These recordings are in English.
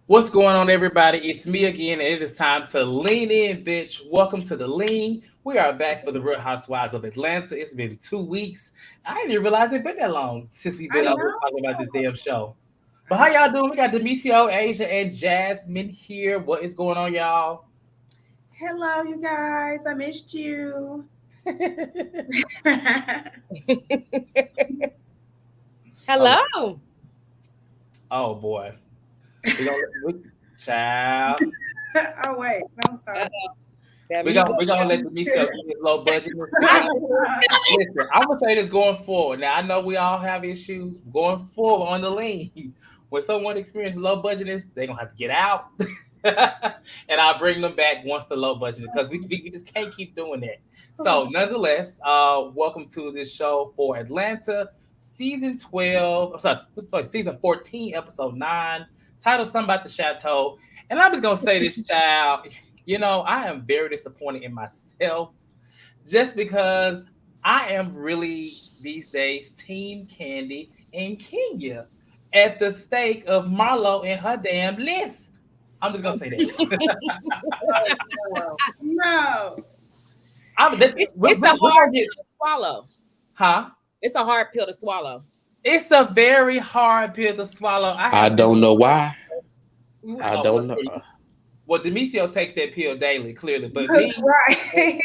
What's going on, everybody? It's me again, and it is time to lean in, bitch. Welcome to the lean. We are back for the Real Housewives of Atlanta. It's been 2 weeks. I didn't even realize it's been that long since we've been over talking about this damn show. But how y'all doing? We got Demisio, Asia, and Jasmine here. What is going on, y'all? Hello, you guys. I missed you. Hello. Oh boy. Child. Oh wait, don't stop. We're gonna let Demisio get his low budget. Listen, I'm gonna say this going forward. Now I know we all have issues going forward on the lean. When someone experiences low budgetness, they're gonna have to get out. And I'll bring them back once the low budget because we just can't keep doing that. So nonetheless, welcome to this show for Atlanta, season 12. Season 14, episode 9, titled "Something About the Chateau." And I'm just gonna say this, child. You know, I am very disappointed in myself just because I am really these days Team Kandi and Kenya at the stake of Marlo and her damn list. I'm just gonna say that. No. It's a hard pill to swallow. Huh? It's a hard pill to swallow. It's a very hard pill to swallow. I don't know why. I don't know. Well, Demisio takes that pill daily, clearly, but me, Right.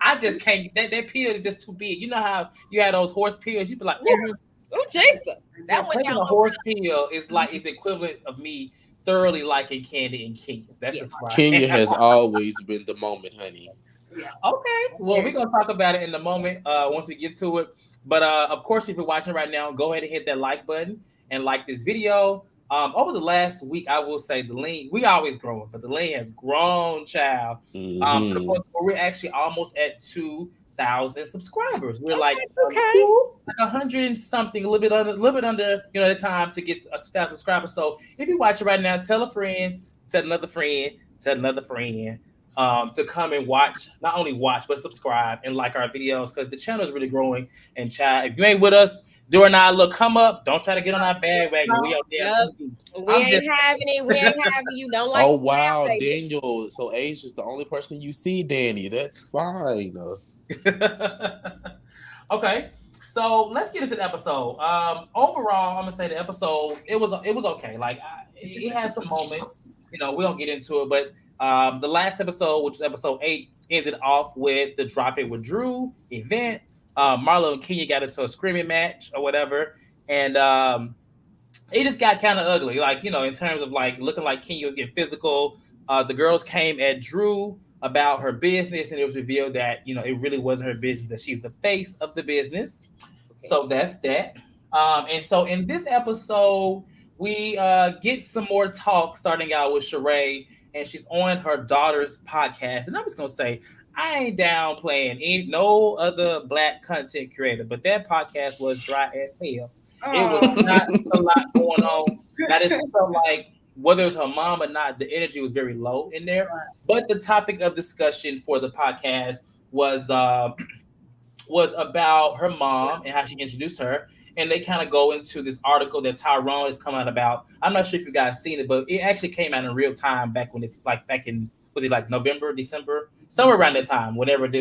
I just can't. That pill is just too big. You know how you had those horse pills? You'd be like, oh Jesus! That taking a horse pill is like the equivalent of me thoroughly liking Kandi and Kenya. That's just why. Kenya has always been the moment, honey. Yeah. Okay. Well, we're gonna talk about it in a moment once we get to it. But of course, if you're watching right now, go ahead and hit that like button and like this video. Over the last week, I will say the lean, we always growing, but the lean has grown, child. To the point where we're actually almost at 2,000 subscribers. We're like 100 and something, a little bit under, the time to get 2,000 subscribers. So if you're watching right now, tell a friend, tell another friend, to come and watch, not only watch, but subscribe and like our videos because the channel is really growing. And child, if you ain't with us during our little come up, don't try to get on our bandwagon. We out there. We ain't having you. Don't like. Oh wow, Danielle. So Asia's the only person you see, Danny. That's fine. Okay, so let's get into the episode. Overall, I'm gonna say the episode it was okay. Like it had some moments. We don't get into it, but the last episode, which was episode 8, ended off with the Drop It with Drew event. Marlo and Kenya got into a screaming match or whatever, and it just got kind of ugly, like in terms of like looking like Kenya was getting physical. The girls came at Drew about her business, and it was revealed that it really wasn't her business, that she's the face of the business. So that's that. And so in this episode, we get some more talk, starting out with Sheree, and she's on her daughter's podcast, and I'm just gonna say, I ain't downplaying no other Black content creator, but that podcast was dry as hell. It was not a lot going on. That is felt like whether it's her mom or not, the energy was very low in there. But the topic of discussion for the podcast was about her mom and how she introduced her. And they kind of go into this article that Tyrone has come out about. I'm not sure if you guys seen it, but it actually came out in real time back when it's like back in, was it like November, December? Somewhere around that time, I remember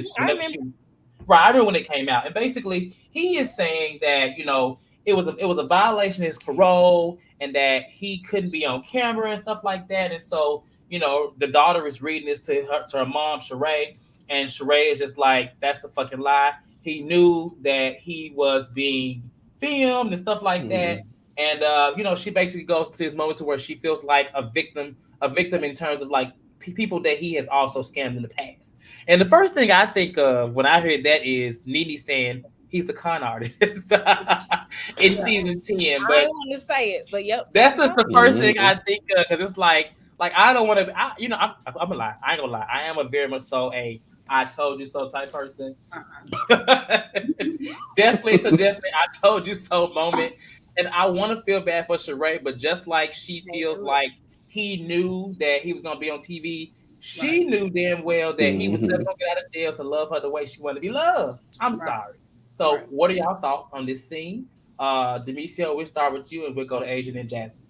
when it came out. And basically he is saying that, it was a violation of his parole and that he couldn't be on camera and stuff like that. And so, the daughter is reading this to her mom, Sheree, and Sheree is just like, that's a fucking lie. He knew that he was being filmed and stuff like that. And she basically goes to this moment to where she feels like a victim in terms of like people that he has also scammed in the past. And the first thing I think of when I heard that is Nene saying he's a con artist in season 10. But I don't want to say it, but yep. That's just the first thing I think of, because it's like I don't want to. I'm gonna lie. I ain't gonna lie. I am a very much so a I told you so type person. Definitely, I told you so moment. And I want to feel bad for Sheree, but just like she feels like he knew that he was going to be on TV, she knew damn well that he was never going to get out of jail to love her the way she wanted to be loved. I'm sorry. So what are y'all thoughts on this scene? Demisio, we'll start with you and we'll go to Asian and Jasmine.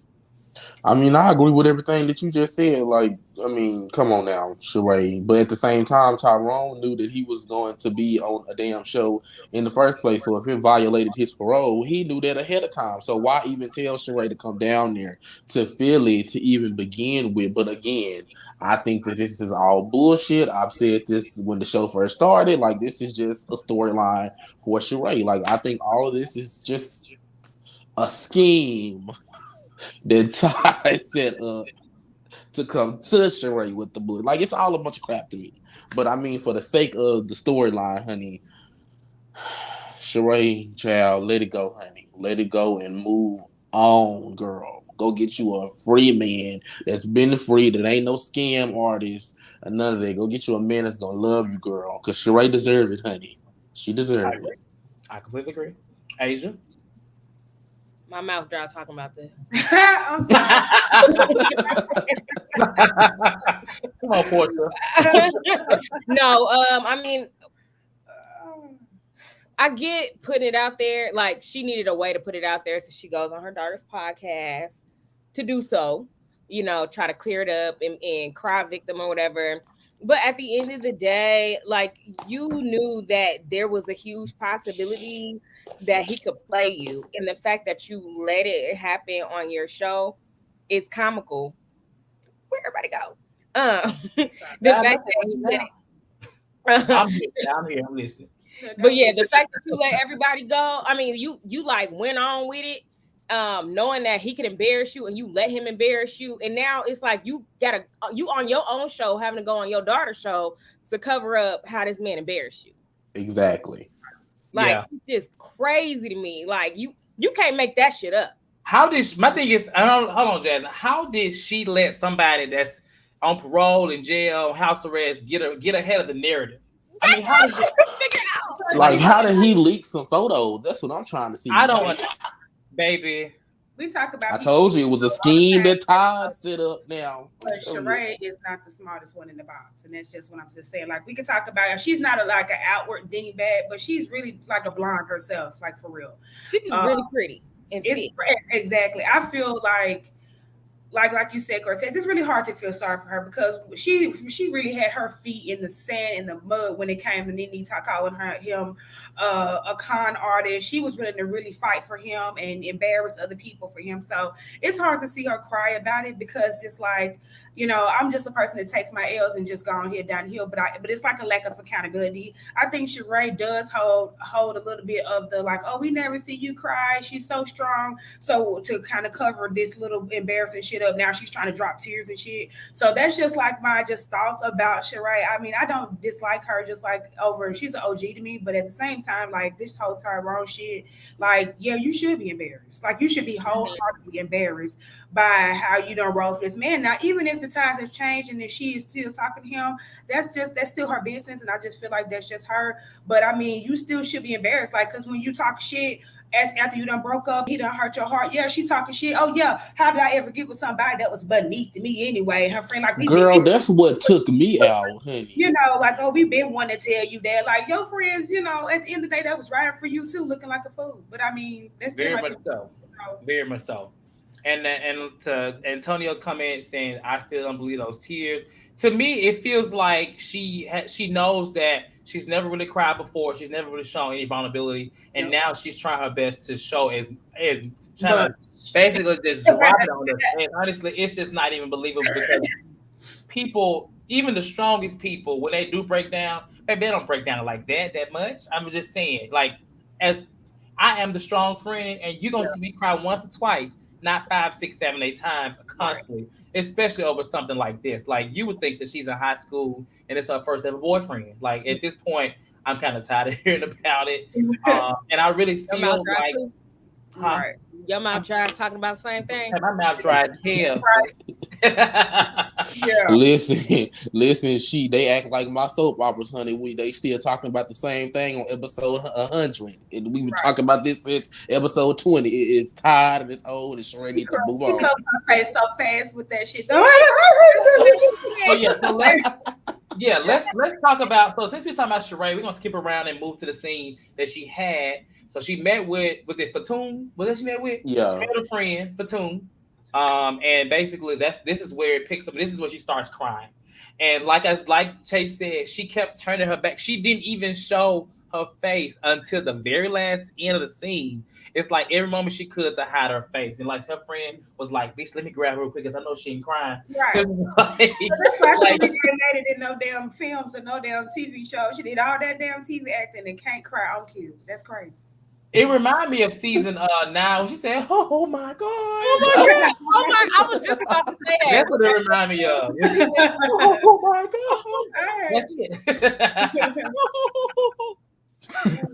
I mean, I agree with everything that you just said. Like, I mean, come on now, Sheree. But at the same time, Tyrone knew that he was going to be on a damn show in the first place. So if it violated his parole, he knew that ahead of time. So why even tell Sheree to come down there to Philly to even begin with? But again, I think that this is all bullshit. I've said this when the show first started. Like, this is just a storyline for Sheree. Like, I think all of this is just a scheme that Ty set up to come to Sheree with the book. Like, it's all a bunch of crap to me. But I mean, for the sake of the storyline, honey, Sheree, child, let it go, honey. Let it go and move on, girl. Go get you a free man that's been free, that ain't no scam artist or none of that. Go get you a man that's gonna love you, girl. Because Sheree deserves it, honey. She deserves it. I completely agree. Asia? My mouth dry talking about this. I'm sorry. Come on, Portia. No, I mean, I get putting it out there. Like, she needed a way to put it out there, so she goes on her daughter's podcast to do so. You know, try to clear it up and cry victim or whatever. But at the end of the day, like, you knew that there was a huge possibility that he could play you, and the fact that you let it happen on your show is comical. Where everybody go? The fact that you let it. I'm here. I'm listening. But yeah, the fact that you let everybody go, I mean, you like went on with it, knowing that he could embarrass you, and you let him embarrass you, and now it's like you on your own show having to go on your daughter's show to cover up how this man embarrassed you. Exactly. Like, it's just crazy to me. Like, you can't make that shit up. My thing is, hold on, Jasmine. How did she let somebody that's on parole in jail, house arrest, get ahead of the narrative? I mean, how did you figure it out? Like, how did he leak some photos? That's what I'm trying to see. I don't want, baby. We talk about. I told you it was a scheme that Todd set up. Now, but Sheree is not the smartest one in the box, and that's just what I'm just saying. Like, we can talk about her. She's not like an outward dingbat, but she's really like a blonde herself, like, for real. She's just really pretty and fit. Exactly. I feel like you said, Cortez, it's really hard to feel sorry for her because she really had her feet in the sand, in the mud when it came to Nene calling him a con artist. She was willing to really fight for him and embarrass other people for him. So it's hard to see her cry about it because it's like, you know, I'm just a person that takes my L's and just go on here downhill, but it's like a lack of accountability. I think Sheree does hold a little bit of the like, oh, we never see you cry. She's so strong. So to kind of cover this little embarrassing shit up, now she's trying to drop tears and shit. So that's just like my just thoughts about Sheree. I mean, I don't dislike her, just like she's an OG to me, but at the same time, like this whole Tyrone shit, like, yeah, you should be embarrassed. Like, you should be wholeheartedly embarrassed by how you don't roll for this man. Now, even if the times have changed and if she is still talking to him, that's still her business, and I just feel like that's just her. But I mean, you still should be embarrassed, like, because when you talk shit after you done broke up, he done hurt your heart. Yeah, she talking shit. Oh yeah, how did I ever get with somebody that was beneath me anyway? Her friend, like, girl, that's what took me out, honey. You know, like, oh, we been wanting to tell you that, like, your friends, you know, at the end of the day, that was right for you too, looking like a fool. But I mean, that's very much so. Very much so. And to Antonio's comment saying, I still don't believe those tears. To me, it feels like she knows that she's never really cried before. She's never really shown any vulnerability, and now she's trying her best to show as trying to basically just drop it on her. And honestly, it's just not even believable because people, even the strongest people, when they do break down, they don't break down like that much. I'm just saying, like, as I am the strong friend, and you're gonna see me cry once or twice, not 5, 6, 7, 8 times constantly, especially over something like this. Like, you would think that she's in high school and it's her first ever boyfriend. Like, at this point, I'm kind of tired of hearing about it. And I really feel like, your mouth dry talking about the same thing. My mouth dry as hell. Yeah. Listen, they act like my soap operas, honey. They still talking about the same thing on episode 100. And we been talking about this since episode 20. It's tired and it's old and Sheree need to move on. My face so fast with that shit. Let's talk about, so since we're talking about Sheree, we're gonna skip around and move to the scene that she had. So she met with, was it Fatum? Was that she met with? She Yeah. met with a friend, Fatum. And basically this is where it picks up. This is where she starts crying. And like Chase said, she kept turning her back. She didn't even show her face until the very last end of the scene. It's like every moment she could to hide her face. And like her friend was like, bitch, let me grab her real quick because I know she ain't crying. Right. Like, So that's why she like, didn't get made it in no damn films or no damn TV show. She did all that damn TV acting and can't cry on cue. That's crazy. it reminded me of season 9. She said, "Oh my god." Oh my god! Oh my! I was just about to say that. That's what it reminded me of. When she said, "Oh my god." That's it.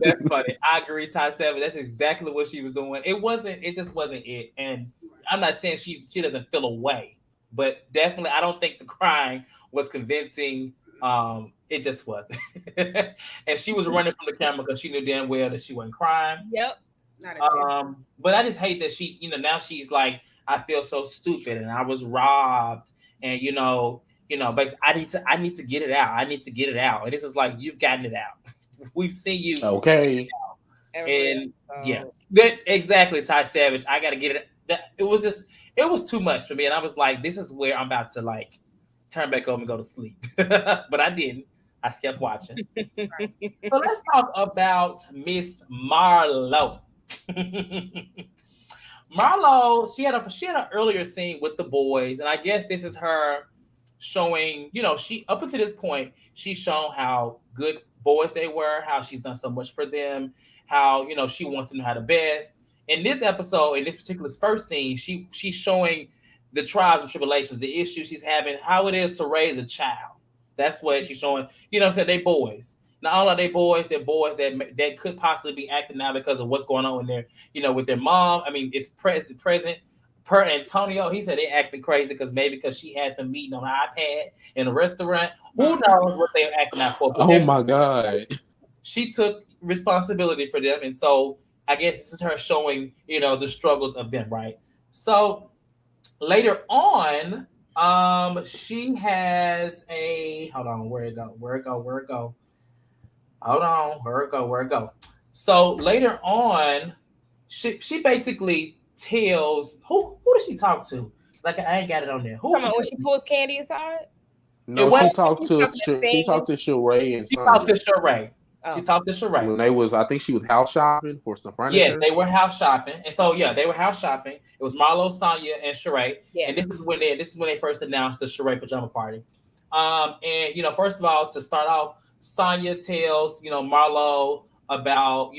That's funny. I agree, Ty Seven. That's exactly what she was doing. It wasn't. It just wasn't it. And I'm not saying she doesn't feel away, but definitely, I don't think the crying was convincing. It just wasn't. And she was running from the camera because she knew damn well that she wasn't crying. Yep. But I just hate that she, now she's like, I feel so stupid and I was robbed, and but I need to get it out. I need to get it out. And this is like, you've gotten it out. We've seen you. Okay. And yeah, that exactly, Ty Savage. I gotta get it. It was too much for me, and I was like, this is where I'm about to like turn back over and go to sleep. But I didn't. I kept watching. So let's talk about Miss Marlo. Marlo, she had an earlier scene with the boys, and I guess this is her showing, she up until this point, she's shown how good boys they were, how she's done so much for them, how she wants to know how the best. In this episode, in this particular first scene, she's showing the trials and tribulations, the issues she's having, how it is to raise a child. That's what she's showing. What I'm saying? They boys. Not only are they boys, they're boys that could possibly be acting now because of what's going on in their, with their mom. I mean, it's present. Per Antonio, he said they acting crazy because she had them meeting on an iPad in a restaurant. Who knows what they're acting out for? Oh my god. She took responsibility for them, and so I guess this is her showing, the struggles of them, right? So later on, she has a hold on, where it go? Hold on, where it go? So later on, she basically tells who does she talk to? Like, I ain't got it on there. Who when she pulls Kandi aside? No, she talked to Sheree and she talked to Sanya. Sheree. She talked to Sheree. When I think she was house shopping for some furniture. Yes, they were house shopping, and so they were house shopping. It was Marlo, Sanya, and Sheree. Yeah. And this is when they first announced the Sheree pajama party. And first of all, to start off, Sanya tells Marlo about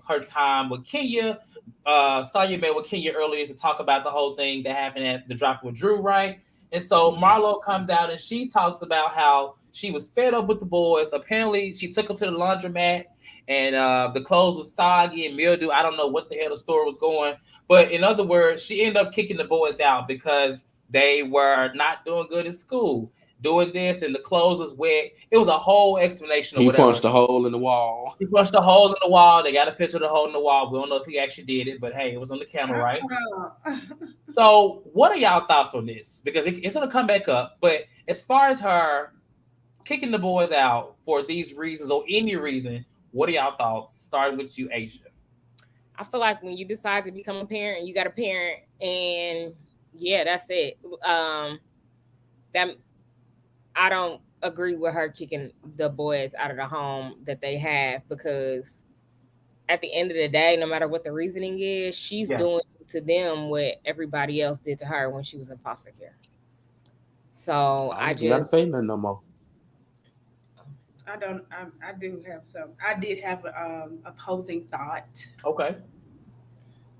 her time with Kenya. Sanya met with Kenya earlier to talk about the whole thing that happened at the drop with Drew, right? And so Marlo comes out and she talks about how she was fed up with the boys. Apparently, she took them to the laundromat and the clothes was soggy and mildew. I don't know what the hell the story was going. But in other words, she ended up kicking the boys out because they were not doing good in school, doing this, and the clothes was wet. It was a whole explanation of whatever. He punched a hole in the wall. He punched a hole in the wall. They got a picture of the hole in the wall. We don't know if he actually did it, but hey, it was on the camera, right? So what are y'all thoughts on this? Because it's going to come back up. But as far as her kicking the boys out for these reasons or any reason, what are y'all thoughts? Starting with you, Asia. I feel like when you decide to become a parent, you got a parent, and yeah, that's it. That I don't agree with her kicking the boys out of the home that they have, because at the end of the day, no matter what the reasoning is, she's doing to them what everybody else did to her when she was in foster care. So I just gotta say nothing no more. I do have some. I did have opposing thought. Okay.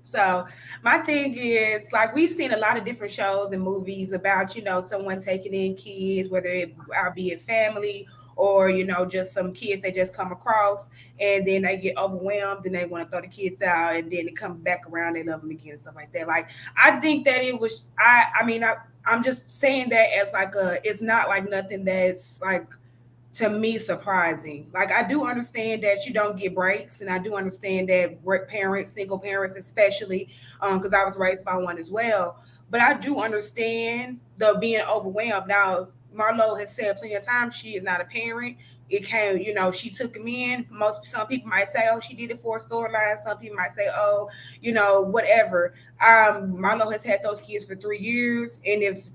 So my thing is, like, we've seen a lot of different shows and movies about, someone taking in kids, whether it be a family or, just some kids they just come across, and then they get overwhelmed and they want to throw the kids out, and then it comes back around, they love them again, stuff like that. Like, I think that it was, I'm just saying that as like it's not like nothing that's like, to me, surprising. Like, I do understand that you don't get breaks, and I do understand that parents, single parents especially, because I was raised by one as well. But I do understand the being overwhelmed. Now, Marlo has said plenty of times she is not a parent. it came, she took him in. Some people might say, oh, she did it for a storyline. Some people might say, oh, whatever. Marlo has had those kids for 3 years, and if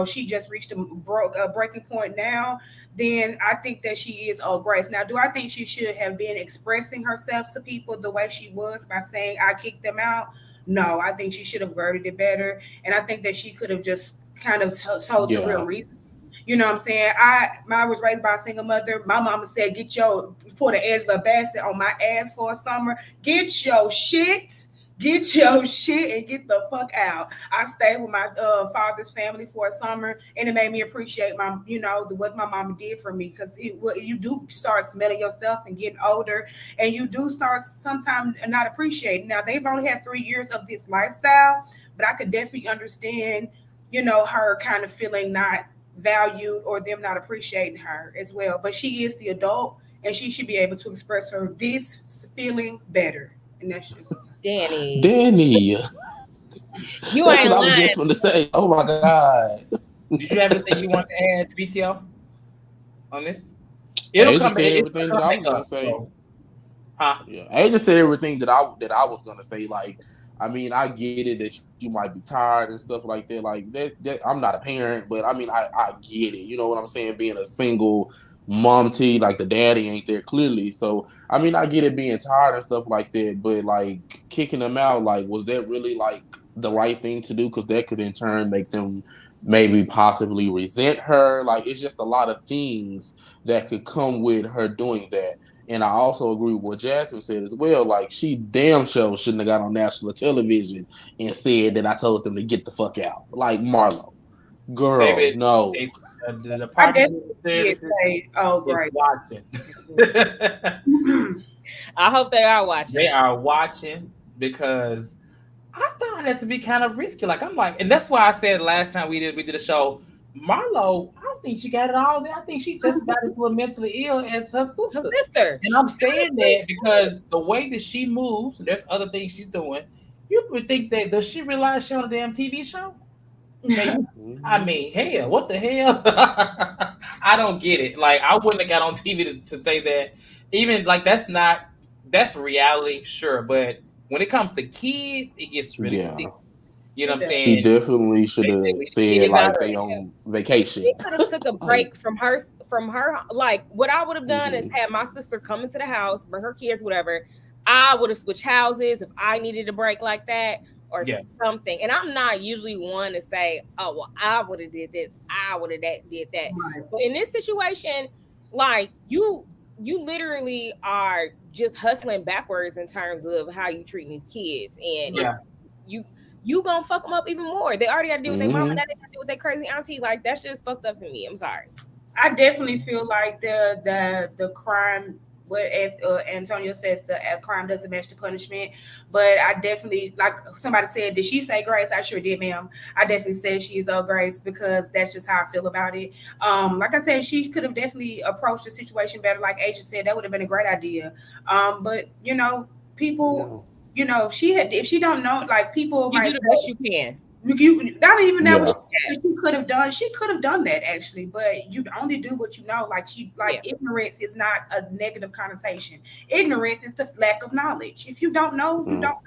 she just reached a breaking point now, then I think that she is all grace. Now, do I think she should have been expressing herself to people the way she was by saying I kicked them out? No, I think she should have worded it better, and I think that she could have just kind of told the real reason. You know what I'm saying? I was raised by a single mother. My mama said, put an Angela Bassett on my ass for a summer. Get your shit and get the fuck out. I stayed with my father's family for a summer, and it made me appreciate what my mama did for me, because you do start smelling yourself and getting older, and you do start sometimes not appreciating. Now, they've only had 3 years of this lifestyle, but I could definitely understand, her kind of feeling not valued or them not appreciating her as well. But she is the adult, and she should be able to express this feeling better. And that's just Danny. You that's ain't what lying. I was just going to say. Oh my God. Did you have anything you want to add, BCO, on this? It'll come back. Everything that I was going to say. Huh? Yeah, I just said everything that I was going to say. Like, I mean, I get it that you might be tired and stuff like that. Like that I'm not a parent, but I mean, I get it. You know what I'm saying? Being a single mom to, like, the daddy ain't there clearly. So, I mean, I get it being tired and stuff like that. But, like, kicking them out, like, was that really, like, the right thing to do? Because that could in turn make them maybe possibly resent her. Like, it's just a lot of things that could come with her doing that. And I also agree with what Jasmine said as well. Like, she damn sure shouldn't have got on national television and said that I told them to get the fuck out. Like, Marlo. Girl, baby, no. The Department of Services great. Watching. I hope they are watching. They are watching, because I found that to be kind of risky. Like, I'm like, and that's why I said last time we did a show, Marlo, I don't think she got it all there. I think she just about as little mentally ill as her sister. And I'm saying that because the way that she moves, and there's other things she's doing, you would think that, does she realize she's on a damn TV show? I mean, hell, what the hell? I don't get it. Like, I wouldn't have got on TV to say that. Even, like, that's reality, sure. But when it comes to kids, it gets really sticky. You know what I'm saying? She definitely should have said, like, they on vacation. She could have took a break from her. Like, what I would have done is had my sister come into the house, bring her kids, whatever. I would have switched houses if I needed a break like that or something. And I'm not usually one to say, oh, well, I would have did this. I would have did that. Right. But in this situation, like, you literally are just hustling backwards in terms of how you treat these kids. And you gonna fuck them up even more. They already got to deal with their mama, now they got to deal with their crazy auntie. Like, that's just fucked up to me. I'm sorry. I definitely feel like the crime, what Antonio says, the crime doesn't match the punishment. But I definitely, like somebody said, did she say grace? I sure did, ma'am. I definitely said she's grace, because that's just how I feel about it. Like I said, she could have definitely approached the situation better. Like Asia said, that would have been a great idea. But people, she had, if she don't know, like, people you might do the best you can. You not even know what she could have done. She could have done that, actually, but you only do what you know. Like, ignorance is not a negative connotation. Ignorance is the lack of knowledge. If you don't know, you don't know.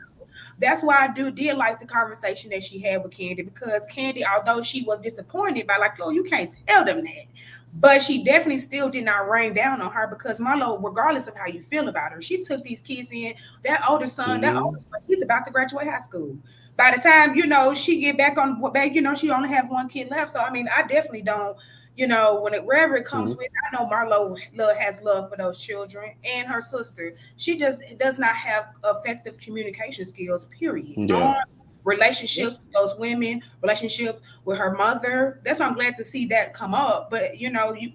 That's why I did like the conversation that she had with Kandi, because Kandi, although she was disappointed by, like, oh, you can't tell them that, but she definitely still did not rain down on her, because Marlo, regardless of how you feel about her, she took these kids in. That older son, he's about to graduate high school. By the time, she get back, she only have one kid left. So, I mean, I definitely don't, wherever it comes with, I know Marlo has love for those children and her sister. She just does not have effective communication skills, period. Yeah. Relationship with those women, relationship with her mother. That's why I'm glad to see that come up. But,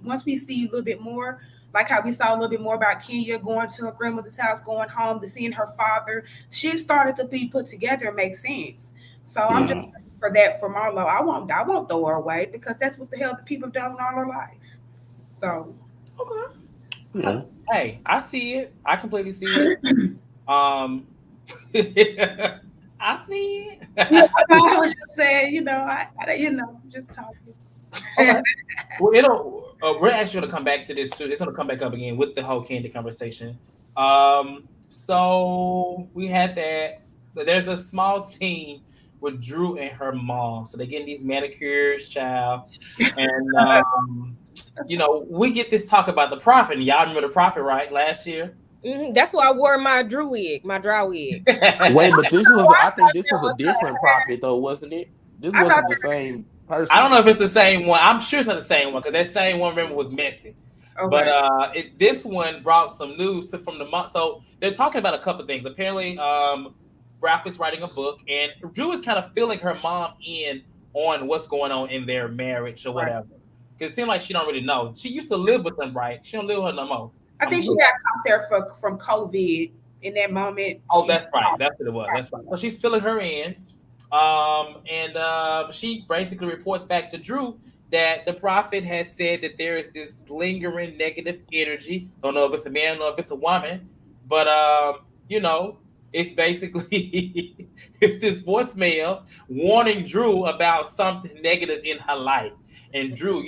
once we see a little bit more, like how we saw a little bit more about Kenya going to her grandmother's house, going home, to seeing her father, she started to be put together and make sense. So I'm just for that for Marlo. I won't throw her away, because that's what the hell the people have done all her life. So hey, I see it. I completely see it. I see it. I was just saying, just talking. Okay. Well, we're actually going to come back to this too. It's going to come back up again with the whole Kandi conversation. So we had that. There's a small scene with Drew and her mom. So they're getting these manicures, child, and we get this talk about the prophet. Y'all remember the prophet, right? Last year. That's why I wore my Drew wig, my dry wig. Wait, but this was I think this was a different prophet though, wasn't it? This wasn't the same person. I don't know if it's the same one. I'm sure it's not the same one because that same one, remember, was messy. Okay. But this one brought some news from the month. So they're talking about a couple of things. Apparently, Ralph is writing a book, and Drew is kind of filling her mom in on what's going on in their marriage or whatever. Because it seemed like she don't really know. She used to live with them, right? She don't live with her no more. I think she got caught there from COVID in that moment. Oh, that's right. That's what it was. That's right. So she's filling her in. And she basically reports back to Drew that the prophet has said that there is this lingering negative energy. Don't know if it's a man, don't know if it's a woman, but it's basically it's this voicemail warning Drew about something negative in her life. And Drew,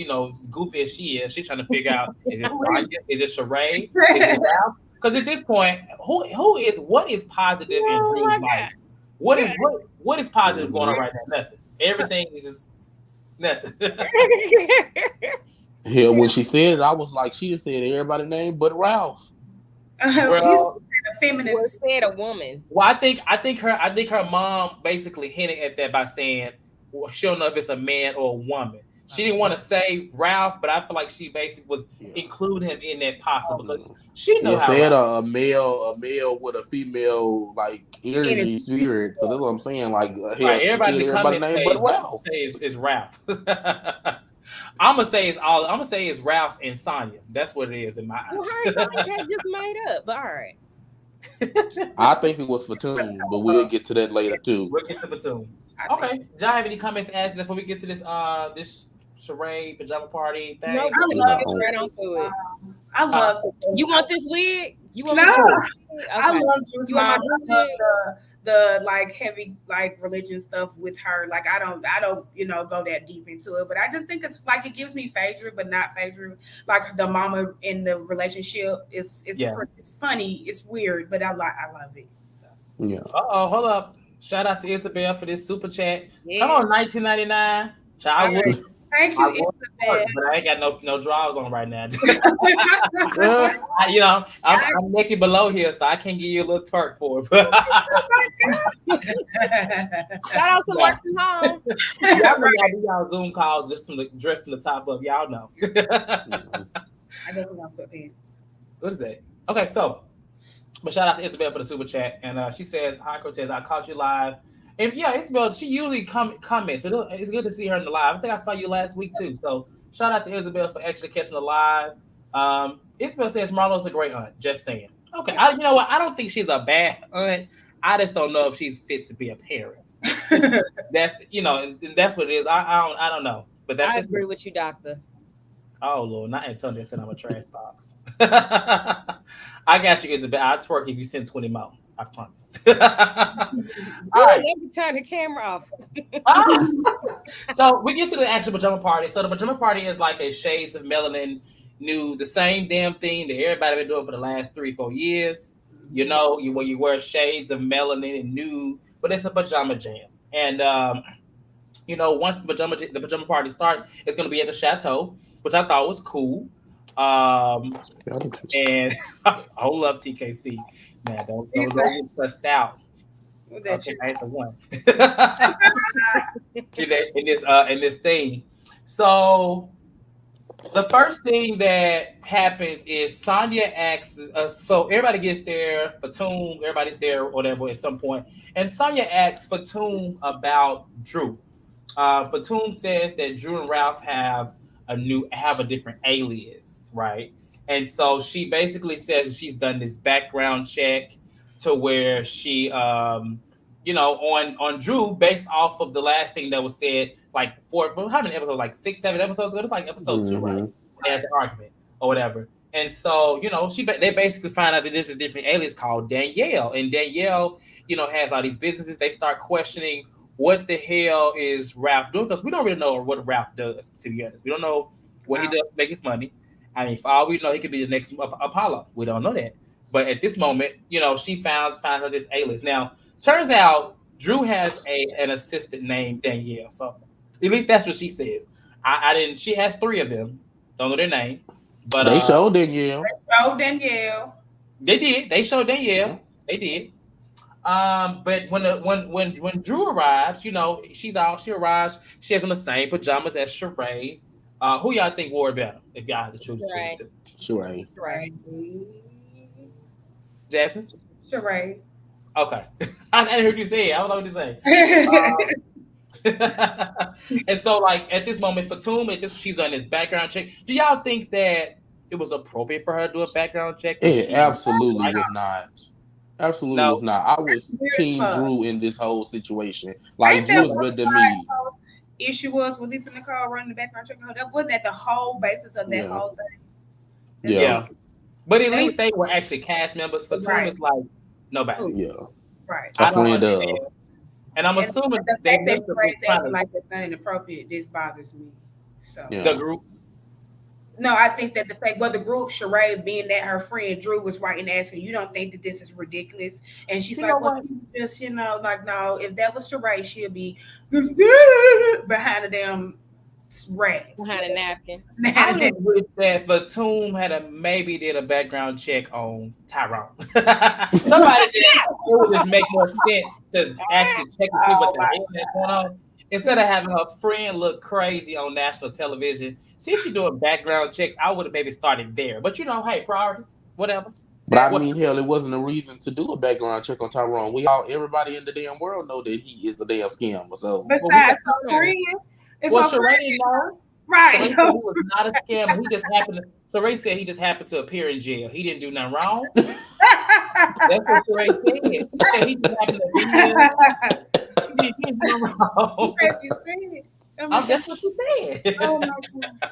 goofy as she is, she's trying to figure out, is it Sanya? Is it Sheree? Is it Ralph? Because at this point, what is positive in Drew's life? What is positive going on right now? Nothing. Everything is just nothing. Yeah, when she said it, I was like, she just said everybody's name but Ralph. Well, feminine. Said a woman. Well, I think her mom basically hinted at that by saying, well, she don't know if it's a man or a woman. She didn't want to say Ralph, but I feel like she basically was including him in that possible because she knew how. Said a male with a female like energy spirit. So that's what I'm saying. Like everybody name but Ralph. Is Ralph. I'm gonna say it's Ralph and Sanya. That's what it is in my eyes. Well, her just made up, but all right. I think it was Fatune, but we'll get to that later too. We'll get to Fatune. Okay. Do y'all have any comments to ask before we get to this charade pajama party thing? No, right on through it. I love you want this wig? You want I love Drew's mom. The like heavy like religion stuff with her. Like I don't go that deep into it, but I just think it's like it gives me Phaedra, but not Phaedra. Like the mama in the relationship it's funny, it's weird, but I love it. So yeah. Hold up. Shout out to Isabel for this super chat. Yeah. Come on, 1999. Child. Thank you, Isabel. But I ain't got no drawers on right now. I'm naked below here, so I can't give you a little twerk for it. Shout out to work from home. Y'all do y'all Zoom calls just from dress from the top up. Y'all know. I definitely want sweatpants. What is that? Okay, so. But shout out to Isabel for the super chat, and she says, "Hi Cortez, I caught you live." And yeah, Isabel, she usually comments. So it's good to see her in the live. I think I saw you last week too. So shout out to Isabel for actually catching the live. Isabel says Marlo's a great aunt. Just saying. Okay, you know what? I don't think she's a bad aunt. I just don't know if she's fit to be a parent. That's and that's what it is. I don't know, but that's I agree with you, Doctor. Oh Lord, not Antonio said I'm a trash box. I got you, Isabel. I'll twerk if you send 20 more. I promise. All right. Let me turn the camera off. So we get to the actual pajama party. So the pajama party is like a Shades of Melanin the same damn thing that everybody been doing for the last 3-4 years. You wear shades of melanin and nude, but it's a pajama jam. And once the pajama party starts, it's gonna be at the chateau, which I thought was cool. And hold up, TKC, man, don't get pressed out. Okay, that's the one. in this thing. So the first thing that happens is Sanya asks us. So everybody gets there. Fatune, everybody's there, or whatever, at some point. And Sanya asks Fatune about Drew. Fatune says that Drew and Ralph have a different alias, right? And so she basically says she's done this background check to where she, on Drew, based off of the last thing that was said, like how many episodes? Like 6-7 episodes ago. It's like episode 2, right? They had the argument or whatever. And so, they basically find out that there's a different alias called Danielle, and Danielle, has all these businesses. They start questioning what the hell is Ralph doing, because we don't really know what Ralph does, to be honest. We don't know what he does to make his money. I mean, for all we know, he could be the next Apollo. We don't know that. But at this moment, she finds her this alias. Now, turns out Drew has an assistant named Danielle. So at least that's what she says. I didn't. She has 3 of them. Don't know their name, but they showed Danielle. They did. They showed Danielle. Mm-hmm. They did. But when Drew arrives, she arrives. She has on the same pajamas as Sheree. Who y'all think wore it better? If y'all had to choose between the 2, Sheree. Jasmine. Sheree. Okay, I didn't hear what you say. I don't know what to say. And so, like at this moment, Fatum, she's on this background check. Do y'all think that it was appropriate for her to do a background check? It absolutely was not. Absolutely was not. I was team Drew in this whole situation. Like Drew was better than me. Issue was with Lisa Nicole running the background check. That wasn't that the whole basis of that whole thing. Yeah. But at least they were actually cast members. Fatum is like nobody. Yeah. Right. A friend of. And I'm assuming the fact that Sheree like that's not inappropriate. This bothers me. So the group. No, I think that the group, Sheree being that her friend Drew was writing asking, you don't think that this is ridiculous? And she's like, well, just like no, if that was Sheree, she'll be behind a damn rag, behind a napkin. I wish that Fatum maybe did a background check on Tyrone. Somebody did. It would just make more sense to actually check and see what the hell is going on instead of having her friend look crazy on national television. See if she's doing background checks. I would have maybe started there, but hey, priorities, whatever. But I mean, hell, it wasn't a reason to do a background check on Tyrone. Everybody in the damn world know that he is a damn scammer. So besides her friend. Sheree didn't know. Right. Sheree said he was not a scammer. Sheree said he just happened to appear in jail. He didn't do nothing wrong. That's what Sheree said. She said he just happened to be here. She didn't do nothing wrong. That's what she said. Oh my God.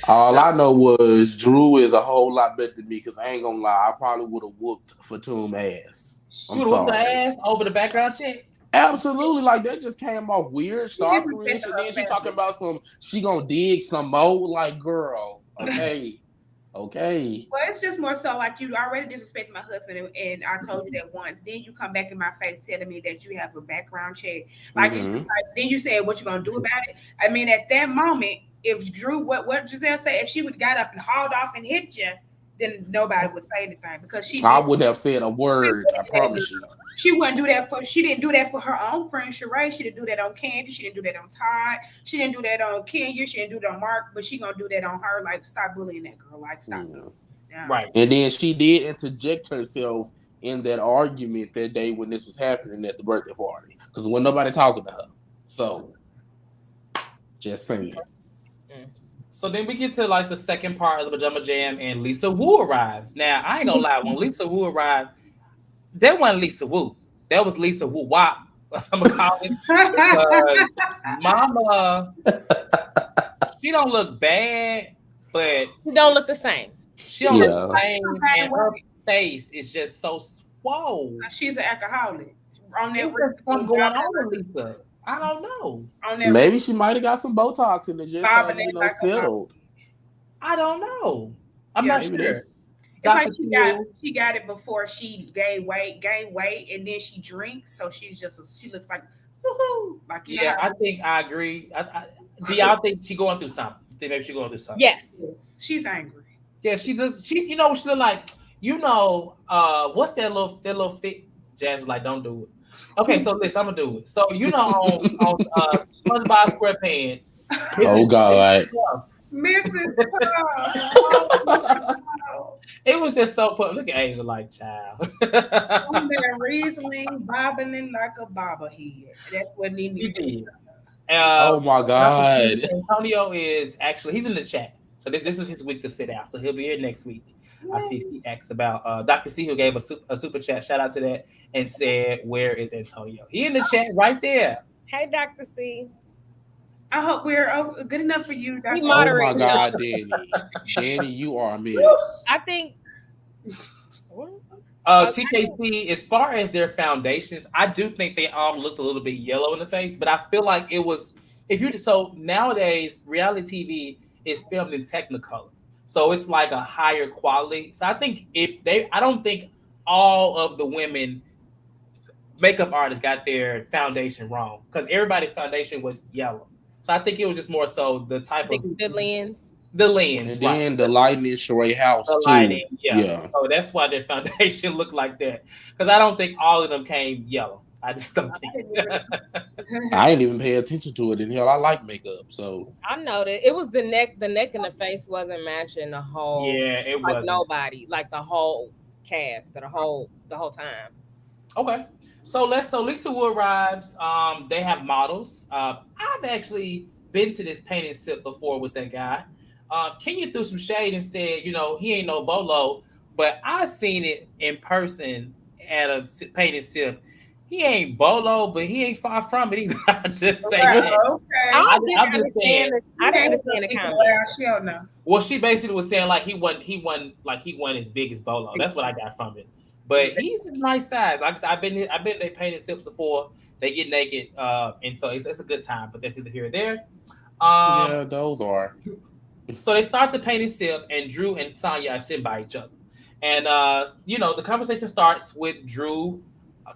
All I know was Drew is a whole lot better than me because I ain't gonna lie, I probably would have whooped Fatum ass. She would have whooped her ass over the background check? Absolutely, like that just came off weird, stalkerish, and then she talking about she gonna dig some more. Like, girl, okay. Well, it's just more so like you already disrespected my husband, and I told you that once. Then you come back in my face telling me that you have a background check. Like, then you said what you gonna do about it. I mean, at that moment, if Drew, what Giselle said, if she would got up and hauled off and hit you, then nobody would say anything because I wouldn't have said a word. I promise you. She wouldn't do that she didn't do that for her own friend Sheree. She didn't do that on Kandi. She didn't do that on Todd. She didn't do that on Kenya. She didn't do that on Mark. But she gonna do that on her. Like, stop bullying that girl. Like, stop. Yeah. Right. And then she did interject herself in that argument that day when this was happening at the birthday party because when nobody talking to her. So, just saying. So then we get to like the second part of the Pajama Jam, and Lisa Wu arrives. Now I ain't gonna lie, when Lisa Wu arrived, that wasn't Lisa Wu. That was Lisa Wu Wop. I'm gonna call it. Mama, she don't look bad, but she don't look the same. She don't look the same, and her face is just so swole. She's an alcoholic. There's something going on with Lisa. I don't know. Maybe she might have got some Botox and it just settled. I don't know. I'm not sure. It's like she got it before she gained weight, and then she drinks, so she looks like woohoo. Like, I think I agree. Do y'all think she going through something? Think maybe she going through something? Yes, she's angry. Yeah, she looks. She what she look like. What's that little fit? Jazz like, don't do it. Okay, so listen, I'm gonna do it. So on SpongeBob SquarePants. Oh God. Mrs. It was just so put. Look at Angel like child. On there, Riesling, bobbing like a bobblehead. That's what he did. Oh my God. Antonio is actually he's in the chat. So this is his week to sit out. So he'll be here next week. I see he asked about Dr. C, who gave a super chat. Shout out to that and said, "Where is Antonio?" He in the chat right there. Hey, Dr. C. I hope we're good enough for you, Dr. Oh my God, Danny. Danny, you are a mess. I think TKC, as far as their foundations, I do think they all looked a little bit yellow in the face, but I feel like it was so nowadays reality TV is filmed in Technicolor. So it's like a higher quality. So I think I don't think all of the women makeup artists got their foundation wrong because everybody's foundation was yellow. So I think it was just more so the I type think of it's good lens. the lens, And right? then the lighting in Sheree house The too. lighting, yeah. Yeah. So that's why their foundation looked like that. Because I don't think all of them came yellow. I just don't think. I ain't even pay attention to it. And hell, I like makeup. So I noticed it was the neck. The neck and the face wasn't matching the whole. Yeah, it Like wasn't. nobody, like the whole cast, the whole time. Okay. So Lisa Wu arrives. They have models. I've actually been to this paint and sip before with that guy. Kenya threw some shade and said, he ain't no bolo, but I seen it in person at a paint and sip. He ain't bolo, but he ain't far from it either. I'm just saying. Okay. I I'm didn't just saying. understand. I didn't understand the comment. She don't know. Well, she basically was saying like he won his biggest bolo. That's what I got from it. But he's a nice size. Like I said, I've been they painted sips before. They get naked, and so it's a good time. But that's either here or there. yeah, those are. So they start the paint and sip, and Drew and Sanya are sitting by each other. And the conversation starts with Drew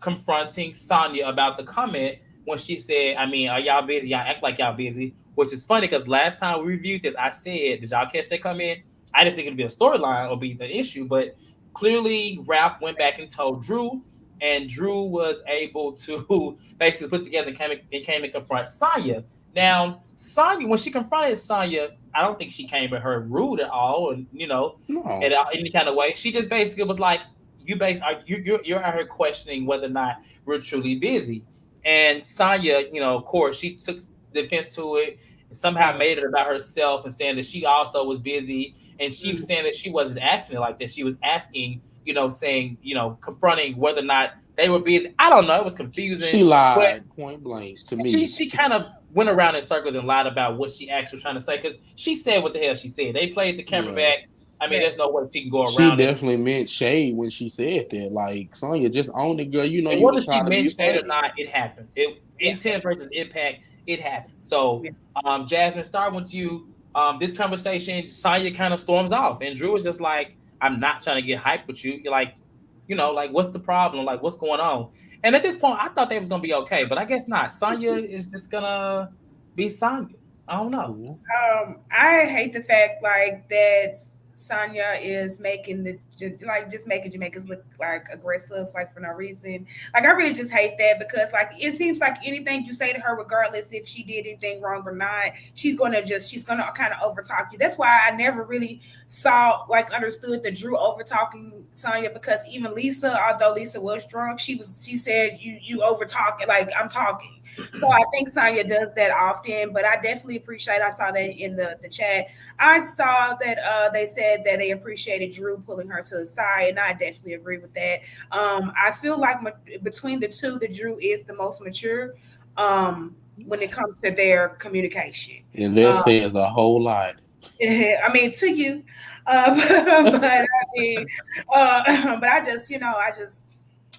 confronting Sanya about the comment when she said, "I mean, are y'all busy? Y'all act like y'all busy." Which is funny because last time we reviewed this, I said, "Did y'all catch that comment?" I didn't think it'd be a storyline or be the issue, but clearly Ralph went back and told Drew, and Drew was able to basically put together and came and confront Sanya. Now, Sanya, when she confronted Sanya, I don't think she came at her rude at all, and No. in any kind of way. She just basically was like, you're out here questioning whether or not we're truly busy." And Sanya, of course, she took defense to it and somehow made it about herself and saying that she also was busy. And she was saying that she wasn't asking it like that. She was asking, saying, confronting whether or not they were busy. I don't know. It was confusing. She lied point blank to me. She kind of went around in circles and lied about what she actually was trying to say because she said what the hell she said. They played the camera back. I mean, there's no way she can go around. She definitely meant shade when she said that. Like, Sanya, just own it, girl. You know, and you whether was she trying to be meant shade funny. or not, it happened. Intent versus impact, it happened. So, Jasmine, start with you. This conversation, Sanya kind of storms off, and Drew is just like, "I'm not trying to get hyped with you." You're like, like, what's the problem? Like, what's going on? And at this point, I thought they was gonna be okay, but I guess not. Sanya is just gonna be Sanya. I don't know. I hate the fact like that Sanya is making just making Jamaicans look like aggressive, like for no reason. Like I really just hate that because like it seems like anything you say to her, regardless if she did anything wrong or not, she's gonna kind of overtalk you. That's why I never really understood the Drew over talking Sanya because even Lisa, although Lisa was drunk, she said you over talking like I'm talking. So I think Sanya does that often, but I definitely appreciate. I saw that in the chat. I saw that they said that they appreciated Drew pulling her to the side, and I definitely agree with that. I feel like between the two, the Drew is the most mature when it comes to their communication. And that says a whole lot. I mean, to you, but I mean, but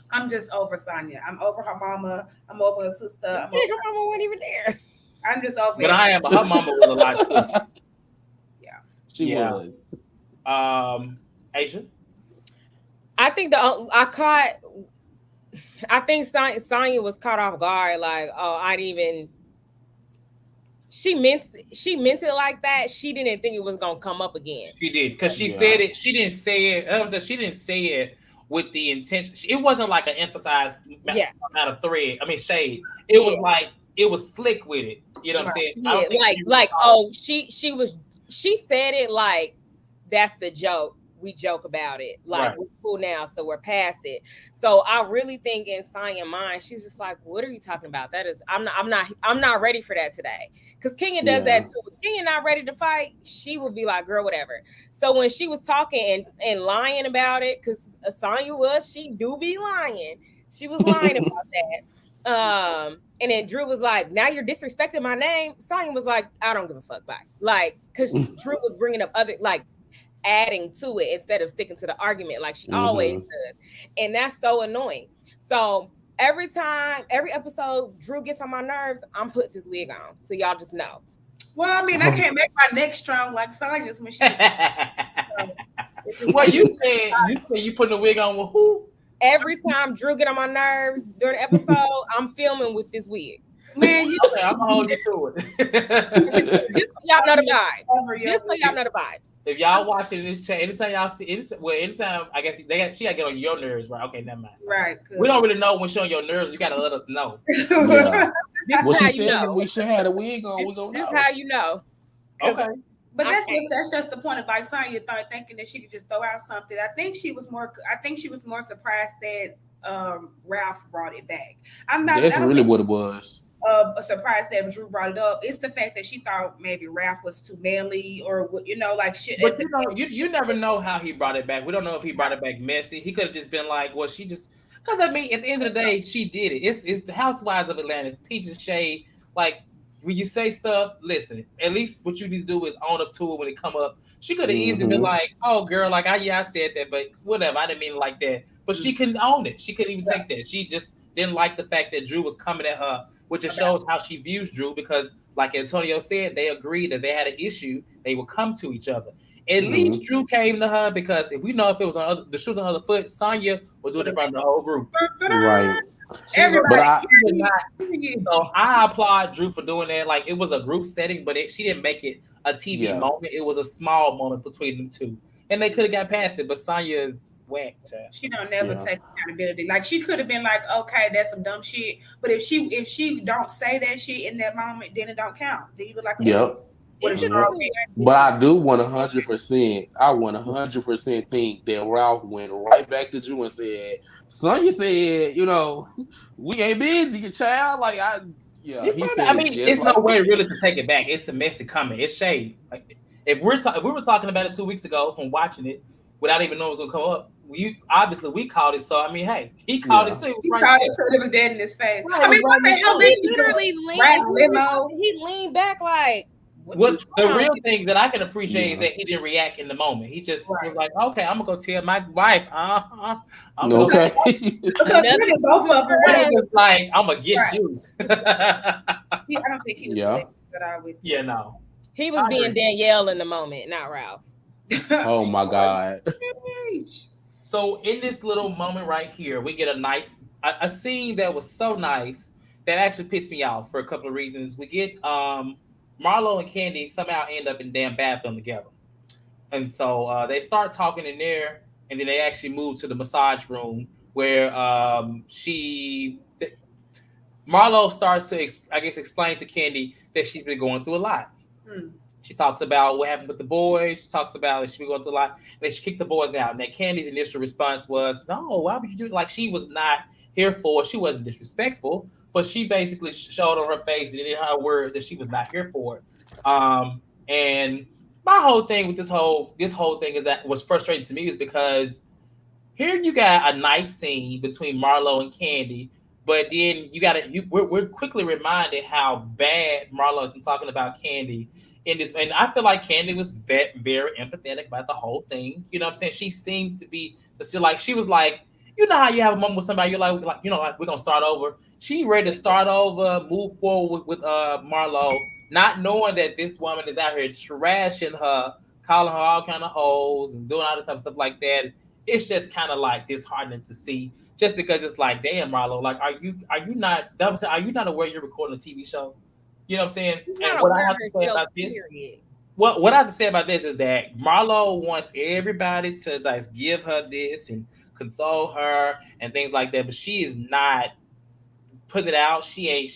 I'm just over Sanya. I'm over her mama. I'm over her sister. Her mama wasn't even there. I'm just over. But I am. But her mama was a lot. Yeah, she was. Asia. I think I think Sanya was caught off guard. Like, oh, I didn't even. She meant it like that. She didn't think it was gonna come up again. She did because she said it. She didn't say it. She didn't say it with the intention. It wasn't like an emphasized amount of thread. I mean, shade. It was like it was slick with it. You know what I'm saying? She said it like that's the joke. We joke about it. Like we're cool now, so we're past it. So I really think in Sanya's mind, she's just like, "What are you talking about? That is, I'm not ready for that today." Because Kenya does that too. When Kenya not ready to fight, she would be like, "Girl, whatever." So when she was talking and lying about it, because Sanya she do be lying. She was lying about that. And then Drew was like, "Now you're disrespecting my name." Sanya was like, "I don't give a fuck." Bye. Like, because Drew was bringing up other adding to it instead of sticking to the argument like she always does. And that's so annoying. So every episode Drew gets on my nerves, I'm putting this wig on. So y'all just know. Well, I mean, I can't make my neck strong like Sanya's when she was. Well, you putting a wig on with who? Every time Drew get on my nerves during the episode, I'm filming with this wig. Man, you Okay, I'm gonna hold you to Just it. so y'all know the vibes. Just so y'all know the vibes. If y'all watching this chat, anytime y'all see, anytime I guess she gotta get on your nerves, right? Okay, never mind. right. We don't really know when she on your nerves. You gotta let us know. Yeah. This Well, is she how you said know. we should have a wig on. We gonna This is know. how you know. Okay. But that's just the point of like Sanya thinking that she could just throw out something. I think she was more surprised that Ralph brought it back. That's really what it was. Surprised that Drew brought it up. It's the fact that she thought maybe Ralph was too manly or like shit. But you never know how he brought it back. We don't know if he brought it back messy. He could have just been like, well, she just because I mean, at the end of the day, she did it. It's the Housewives of Atlanta. It's Peach and Shade. Like when you say stuff, listen. At least what you need to do is own up to it when it come up. She could have easily been like, "Oh, girl, like I said that, but whatever. I didn't mean it like that." But she couldn't own it. She couldn't even take that. She just didn't like the fact that Drew was coming at her, which just shows how she views Drew. Because, like Antonio said, they agreed that they had an issue. They would come to each other. At least Drew came to her because if we know if it was on the shoe was on the other foot, Sanya would do it in front of the whole group. Right. Everybody. So I applaud Drew for doing that. Like it was a group setting, but she didn't make it a TV moment. It was a small moment between them two, and they could have got past it. But Sanya is whack. She don't never take accountability. Like she could have been like, okay, that's some dumb shit. But if she don't say that shit in that moment, then it don't count. Then you look like But I do 100%. I 100% think that Ralph went right back to Drew and said, Sanya said, we ain't busy, your child. Like he said. I mean, it's no way really to take it back. It's a messy comment. It's shade. Like if we were talking about it 2 weeks ago from watching it without even knowing it was gonna come up. We called it. So I mean, hey, he called it too. He called it too. It was dead in his face. I mean, what the hell did he literally leaned back like. What the real thing that I can appreciate is that he didn't react in the moment. He just was like, "Okay, I'm gonna go tell my wife." I'm okay. Both of them was like, "I'm gonna get you." I don't think he was. Yeah, no. He was being Danielle in the moment, not Ralph. Oh my God. So in this little moment right here, we get a scene that was so nice that actually pissed me off for a couple of reasons. We get Marlo and Kandi somehow end up in damn bathroom together. And so they start talking in there, and then they actually move to the massage room where Marlo starts to, explain to Kandi that she's been going through a lot. She talks about what happened with the boys. She talks about she's been going through a lot. And then she kicked the boys out. And then Candy's initial response was, no, why would you do it? Like she was not here for it. She wasn't disrespectful. But she basically showed on her face and in her words that she was not here for it. And my whole thing with this whole thing is that was frustrating to me is because here you got a nice scene between Marlo and Kandi, but then we're quickly reminded how bad Marlo has been talking about Kandi in this, and I feel like Kandi was very, very empathetic about the whole thing. You know what I'm saying? She seemed to feel like she was like, you know how you have a moment with somebody, you're like we're gonna start over. She ready to start over, move forward with Marlo, not knowing that this woman is out here trashing her, calling her all kind of hoes and doing all this type of stuff like that. It's just kind of like disheartening to see, just because it's like, damn, Marlo, like, are you not aware you're recording a TV show? You know what I'm saying? And what I have to say about this, what I have to say about this is that Marlo wants everybody to like give her this and console her and things like that, but she is not putting it out. She's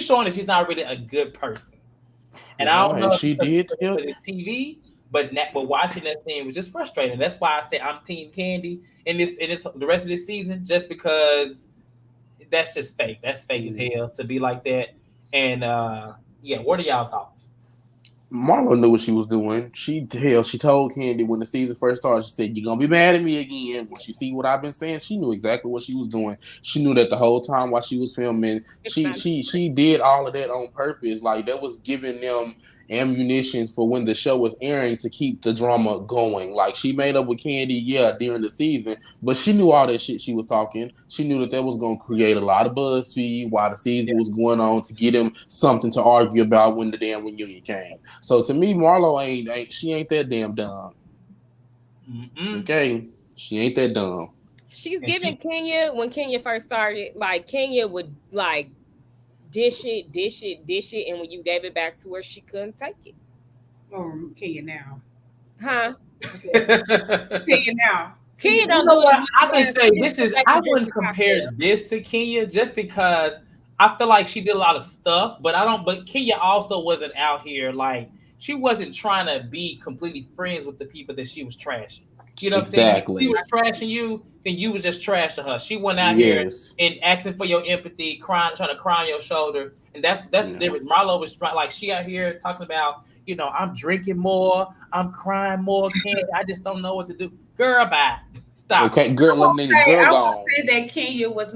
showing that she's not really a good person. And I don't know if she did tell TV, but watching that thing was just frustrating. That's why I say I'm Team Kandi in this the rest of this season, just because that's just fake. That's fake as hell to be like that. And what are y'all thoughts? Marlo knew what she was doing. She told Kandi when the season first started, she said, "You're gonna be mad at me again." When she see what I've been saying, she knew exactly what she was doing. She knew that the whole time while she was filming, she did all of that on purpose. Like that was giving them ammunition for when the show was airing to keep the drama going. Like, she made up with Kandi, during the season, but she knew all that shit she was talking. She knew that was going to create a lot of BuzzFeed while the season was going on to get him something to argue about when the damn reunion came. So to me, Marlo ain't that damn dumb. Okay, she ain't that dumb. She's giving Kenya, when Kenya first started, like Kenya would like dish it, and when you gave it back to her, she couldn't take it. Or Kenya now. Huh? Kenya now. Kenya don't know what I can say. I wouldn't compare this to Kenya just because I feel like she did a lot of stuff, but Kenya also wasn't out here like she wasn't trying to be completely friends with the people that she was trashing. You know what I'm saying? If she was trashing you, then you was just trashing her. She went out here and asking for your empathy, trying to cry on your shoulder. And that's the difference. Marlo was like, she out here talking about, I'm drinking more, I'm crying more, I just don't know what to do. Girl, bye. Stop. Okay, girl, girl I would say that Kenya was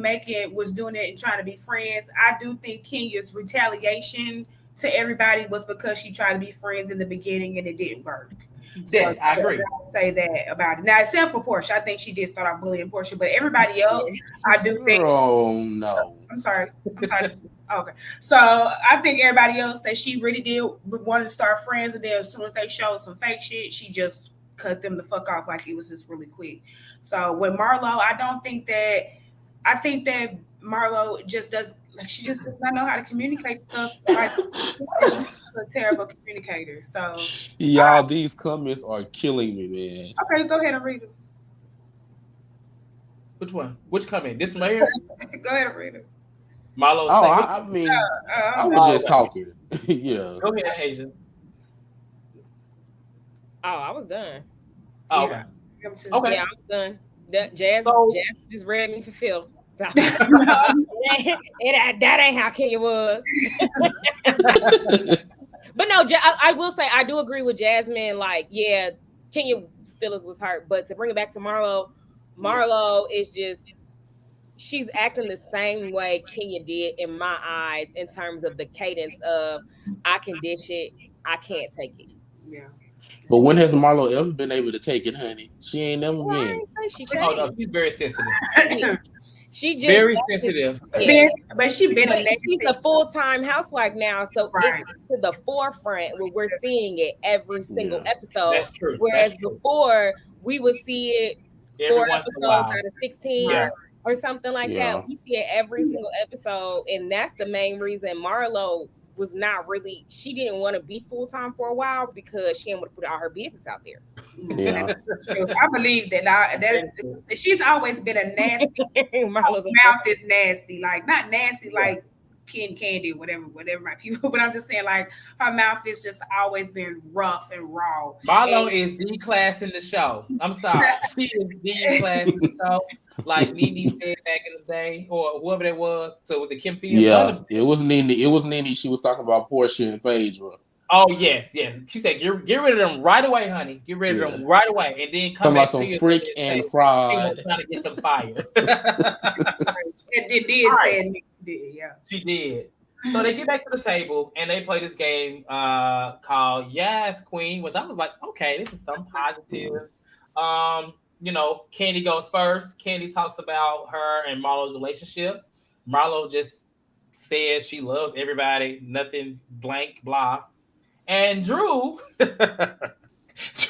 doing it and trying to be friends. I do think Kenya's retaliation to everybody was because she tried to be friends in the beginning and it didn't work. So I agree. I'll say that about it. Now, except for Portia, I think she did start off bullying Portia, but everybody else, I do think. Oh no! I'm sorry. Okay, so I think everybody else that she really did want to start friends, and then as soon as they showed some fake shit, she just cut them the fuck off like it was just really quick. So with Marlo, I think that Marlo just does. Like, she just does not know how to communicate stuff. Like, she's a terrible communicator. So, y'all, these comments are killing me, man. Okay, go ahead and read it. Which one? Which comment? This one right here? Go ahead and read it. Marlo. I mean, I was just talking. Yeah. Go ahead, Asian. Oh, I was done. Oh, okay. Okay. Yeah, I was done. Jazz just read me for Phil. That ain't how Kenya was. But no, I will say I do agree with Jasmine. Like, yeah, Kenya still was hurt, but to bring it back to Marlo is just, she's acting the same way Kenya did in my eyes in terms of the cadence of I can dish it, I can't take it. Yeah. But when has Marlo ever been able to take it, honey? She ain't never been. She's very sensitive. She just very sensitive. Yeah. But she's a full-time housewife now, so it's to the forefront where we're seeing it every single episode. That's true. Whereas before we would see it 4 episodes out of 16 or something like that. We see it every single episode, and that's the main reason Marlo was not really. She didn't want to be full-time for a while because she didn't want to put all her business out there. Yeah, I believe that she's always been a nasty. Marlo's mouth is nasty, like not nasty like Kandi, whatever my people. But I'm just saying, like her mouth is just always been rough and raw. Marlo is the class in the show. I'm sorry, she is the class in the show. Like Nene said back in the day, or whoever that was. So was it Kim Fields? Yeah, it was Nene. It was Nene. She was talking about Portia and Phaedra. Oh yes. She said, "Get rid of them right away, honey. Get rid of them right away, and then come back to you." Freak and fraud. She was trying to get them fired. It did say it. Yeah, she did. So they get back to the table and they play this game called Yes Queen, which I was like, okay, this is something positive. Kandi goes first. Kandi talks about her and Marlo's relationship. Marlo just says she loves everybody, nothing blank, blah. And Drew, I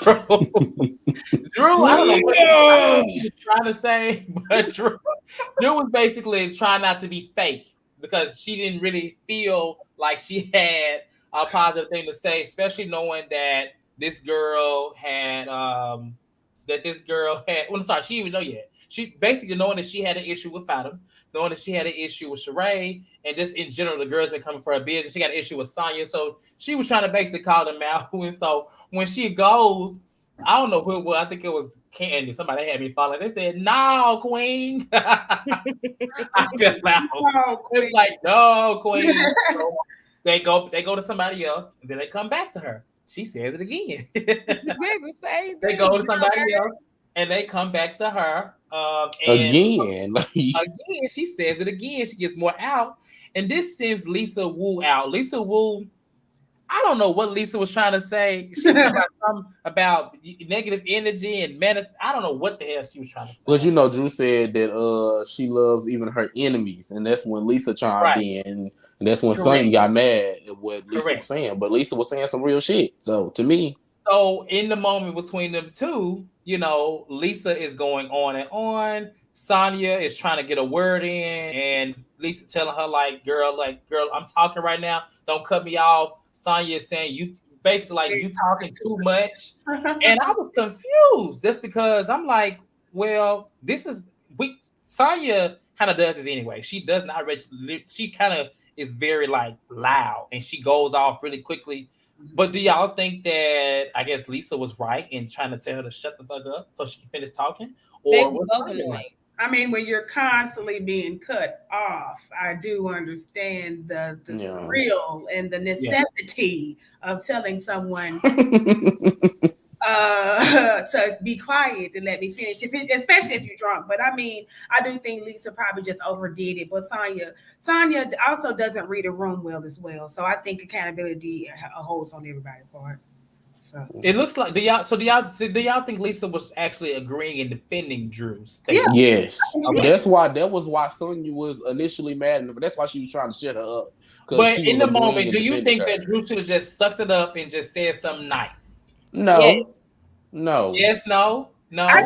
don't know what he was trying to say, but Drew was basically trying not to be fake because she didn't really feel like she had a positive thing to say, especially knowing that this girl had, she didn't even know yet. She basically knowing that she had an issue with Fatima, knowing that she had an issue with Sheree, and just in general, the girls been coming for her business. She got an issue with Sanya, so she was trying to basically call them out. And so when she goes, I don't know who it was. I think it was Kandi. Somebody had me following. They said, "No, Queen." I feel loud. It was like, "No, Queen." So they go to somebody else, and then they come back to her. She says it again. She says the same thing. They go to somebody else, and they come back to her. Again, she says it again. She gets more out, and this sends Lisa Wu out. Lisa Wu, I don't know what Lisa was trying to say. She was talking about something about negative energy and I don't know what the hell she was trying to say. Because Drew said that she loves even her enemies, and that's when Lisa chimed in, and that's when Sanya got mad at what Lisa was saying. But Lisa was saying some real shit. So to me, so in the moment between them two, Lisa is going on and on. Sanya is trying to get a word in, and Lisa telling her girl, I'm talking right now. Don't cut me off. Sanya is saying you basically you talking too much, and I was confused just because I'm like, well, Sanya kind of does this anyway. She does not. She kind of is very loud, and she goes off really quickly. But do y'all think that I guess Lisa was right in trying to tell her to shut the fuck up so she can finish talking? Or was I mean, when you're constantly being cut off, I do understand the thrill and the necessity of telling someone to be quiet and let me finish, especially if you're drunk. But I mean, I do think Lisa probably just overdid it. But Sanya also doesn't read a room well as well. So I think accountability holds on everybody's part. So. It looks like do y'all think Lisa was actually agreeing and defending Drew's statement? Yes. Okay. That was why Sanya was initially mad, and that's why she was trying to shut her up. But in the moment, do you think that Drew should have just sucked it up and just said something nice? No. Yes. No. Yes, no. I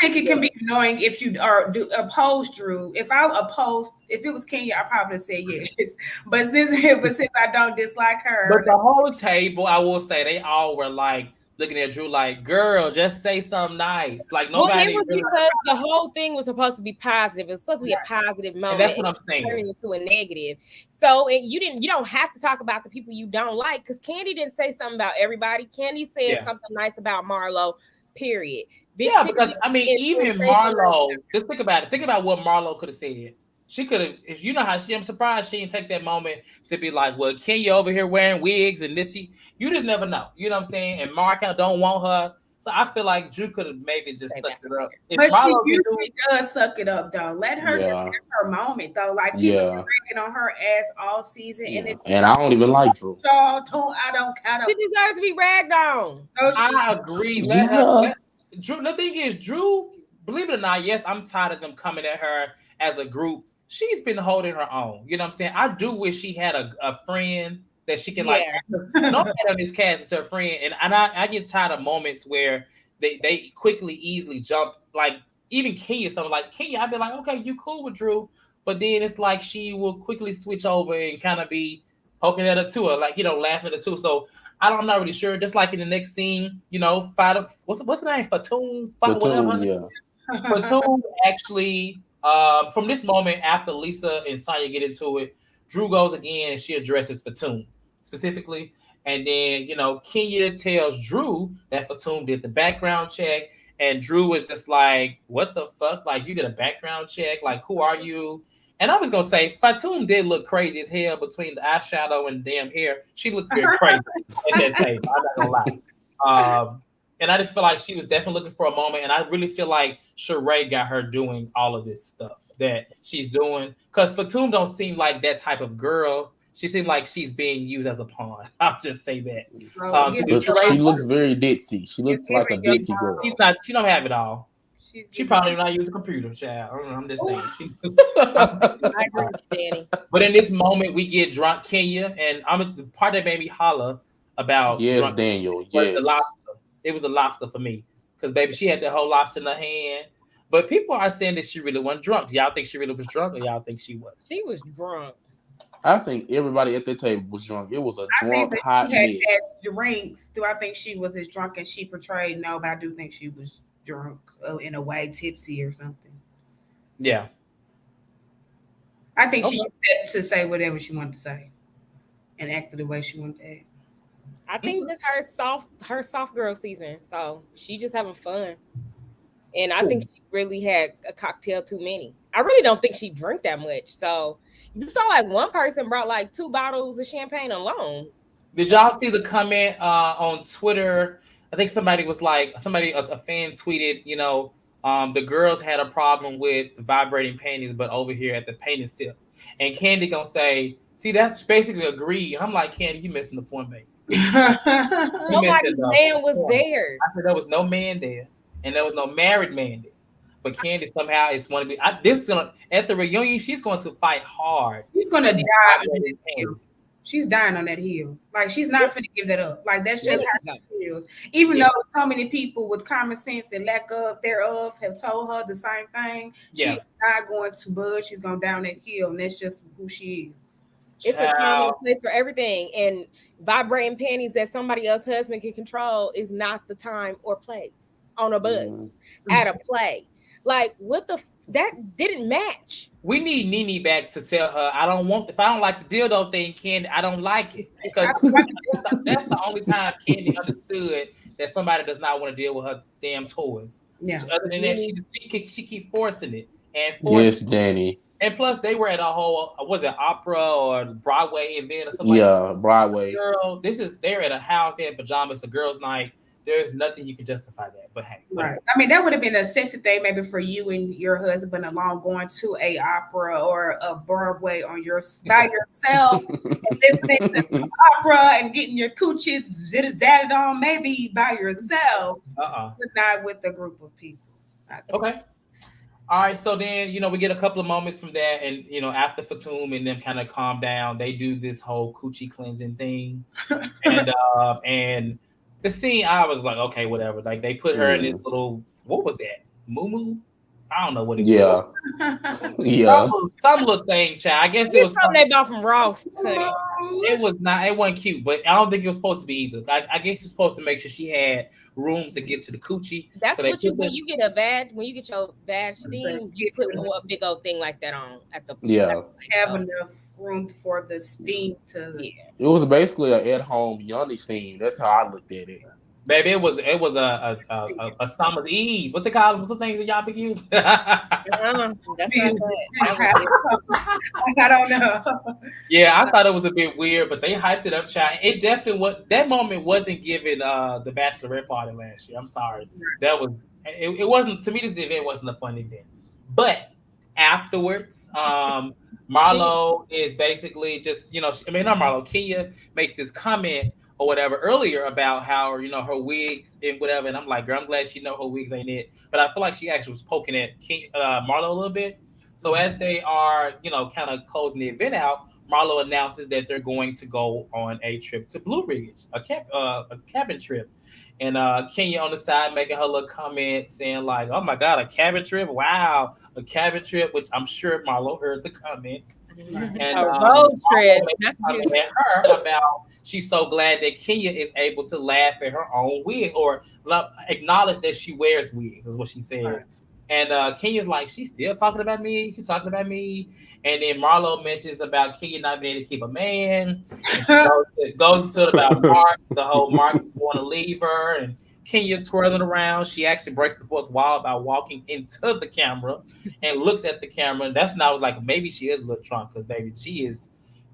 think it can be annoying if you oppose Drew. If it was Kenya, I probably say yes. But since I don't dislike her, but the whole table, I will say, they all were looking at Drew girl, just say something nice. Nobody. Well, it was because the whole thing was supposed to be positive. It was supposed to be a positive moment. And that's what I'm saying. Turning into a negative. So you don't have to talk about the people you don't like, because Kandi didn't say something about everybody. Kandi said something nice about Marlo. Period. Yeah, because I mean, even Marlo. Just think about it. Think about what Marlo could have said. She could have, if you know how I'm surprised she didn't take that moment to be like, well, Kenya over here wearing wigs and this. You just never know. You know what I'm saying? And Mark don't want her. So I feel like Drew could have maybe just sucked it up. But Marlo she usually does suck it up, though. Let her just have her moment, though. People are breaking on her ass all season, and I don't even like Drew. I don't. She deserves to be ragged on. No, I agree. Drew. The thing is, Drew. Believe it or not, yes, I'm tired of them coming at her as a group. She's been holding her own. You know what I'm saying? I do wish she had a friend that she can nobody on this cast is her friend. And I get tired of moments where they quickly, easily jump. Even Kenya, something like Kenya, I'd be like, okay, you cool with Drew. But then it's like she will quickly switch over and kind of be poking at her too, or laughing at her too. So I'm not really sure. Just like in the next scene, what's the name? Fatoon, Fatoon actually. From this moment, after Lisa and Sanya get into it, Drew goes again and she addresses Fatoon specifically. And then, Kenya tells Drew that Fatoon did the background check. And Drew was just like, what the fuck? You did a background check? Who are you? And I was going to say, Fatoon did look crazy as hell between the eyeshadow and the damn hair. She looked very crazy at that table. I'm not going to lie. And I just feel like she was definitely looking for a moment. And I really feel like Sheree got her doing all of this stuff that she's doing. Because Fatoon don't seem like that type of girl. She seemed like she's being used as a pawn. I'll just say that. She looks very ditzy. She looks like a ditzy girl. She don't have it all. She probably not use a computer, child. I'm just saying. I agree with Danny. But in this moment, we get drunk Kenya. And the part that made me holler about drunk Danielle. Yes. It was a lobster for me because, baby, she had that whole lobster in her hand. But people are saying that she really wasn't drunk. Do y'all think she really was drunk, or y'all think she was? She was drunk. I think everybody at the table was drunk. It was a drunk, hot mess. Drinks. Do I think she was as drunk as she portrayed? No, but I do think she was drunk in a way, tipsy or something. Yeah. I think she used to say whatever she wanted to say and acted the way she wanted to act. I think this her soft girl season. So she just having fun. And I think she really had a cocktail too many. I really don't think she drank that much. So you saw one person brought 2 bottles of champagne alone. Did y'all see the comment on Twitter? I think somebody was a fan tweeted, the girls had a problem with vibrating panties, but over here at the paint and sip. And Kandi gonna say, See, that's basically agreed. I'm like, Kandi, you missing the point, baby. You missed Nobody's the man was point. there. I said there was no man there, and there was no married man there. But Kandi somehow is want to be. This is gonna at the reunion. She's going to fight hard She's for gonna die these on that migrated hill. panties. She's dying on that hill. Like she's not finna give that up. Like that's just how Yeah. she feels. Even Yeah. though so many people with common sense and lack of thereof have told her the same thing, Yeah. she's not going to budge. She's going down that hill, and that's just who she is. It's a time and Child. a place for everything. And vibrating panties that somebody else's husband can control is not the time or place on a bus at a play. Like, what the that didn't match. We need Nene back to tell her I don't want. If I don't like the dildo thing, Kandi, I don't like it because that's the only time Kandi understood that somebody does not want to deal with her damn toys. Yeah. Other than that, she keep forcing it and forcing. Yes, Danny. And plus, they were at a whole was it opera or Broadway event or something. Yeah, Broadway. Girl, they're at a house. They're in pajamas. A girls' night. There's nothing you can justify that. But hey, Right. I mean, that would have been a sexy thing maybe for you and your husband along going to a opera or a Broadway on your by yourself, and listening to the opera and getting your coochie zadded on maybe by yourself, but not with a group of people. Okay. All right, so then we get a couple of moments from that, and after Fatum and them kind of calm down, they do this whole coochie cleansing thing, and the scene I was like, okay, whatever. Like they put her in this little what was that moo? I don't know what it was. Yeah. Some little thing, child. I guess it was something they bought from Ross. Honey. It was not. It wasn't cute, but I don't think it was supposed to be either. I guess it's supposed to make sure she had room to get to the coochie. That's what when you get a badge. When you get your badge steam, you put a big old thing like that on at the have enough room for the steam to. Yeah. It was basically an at-home yoni steam. That's how I looked at it. Baby, it was a summer's eve. What they call them? Some things that y'all big use. That's I don't know. Yeah, I thought it was a bit weird, but they hyped it up, child. It definitely was. That moment wasn't given the bachelorette party last year. I'm sorry. That was it wasn't to me. The event wasn't a fun event, but afterwards, Marlo is basically just not Marlo. Kenya makes this comment or whatever earlier about how her wigs and whatever, and I'm like, girl, I'm glad she know her wigs ain't it, but I feel like she actually was poking at Marlo a little bit. So as they are kind of closing the event out, Marlo announces that they're going to go on a trip to Blue Ridge, a cabin trip, and Kenya on the side making her little comment saying like, oh my god, a cabin trip, wow, a cabin trip, which I'm sure Marlo heard the comments. And a road trip. That's her about she's so glad that Kenya is able to laugh at her own wig or acknowledge that she wears wigs, is what she says. Right. And Kenya's like, she's still talking about me. She's talking about me. And then Marlo mentions about Kenya not being able to keep a man. It goes into it about Mark, the whole Mark want to leave her, and Kenya twirling around. She actually breaks the fourth wall by walking into the camera and looks at the camera. That's when I was like, maybe she is a little drunk because baby, she is.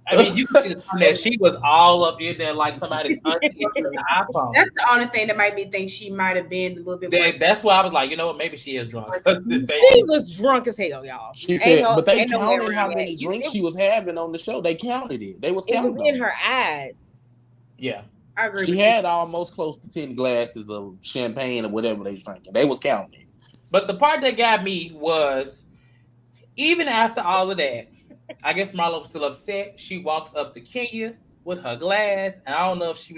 I mean, you can see that she was all up in there like somebody's auntie on the iPhone. That's the only thing that made me think she might have been a little bit. That's why I was like, you know what? Maybe she is drunk. She was drunk as hell, y'all. She said, but they counted how many drinks she was having on the show. They counted it. They was counting it in her eyes. Yeah. I agree. She had almost close to 10 glasses of champagne or whatever they was drinking. They was counting it. But the part that got me was, even after all of that, I guess Marlo was still upset. She walks up to Kenya with her glass, and I don't know if she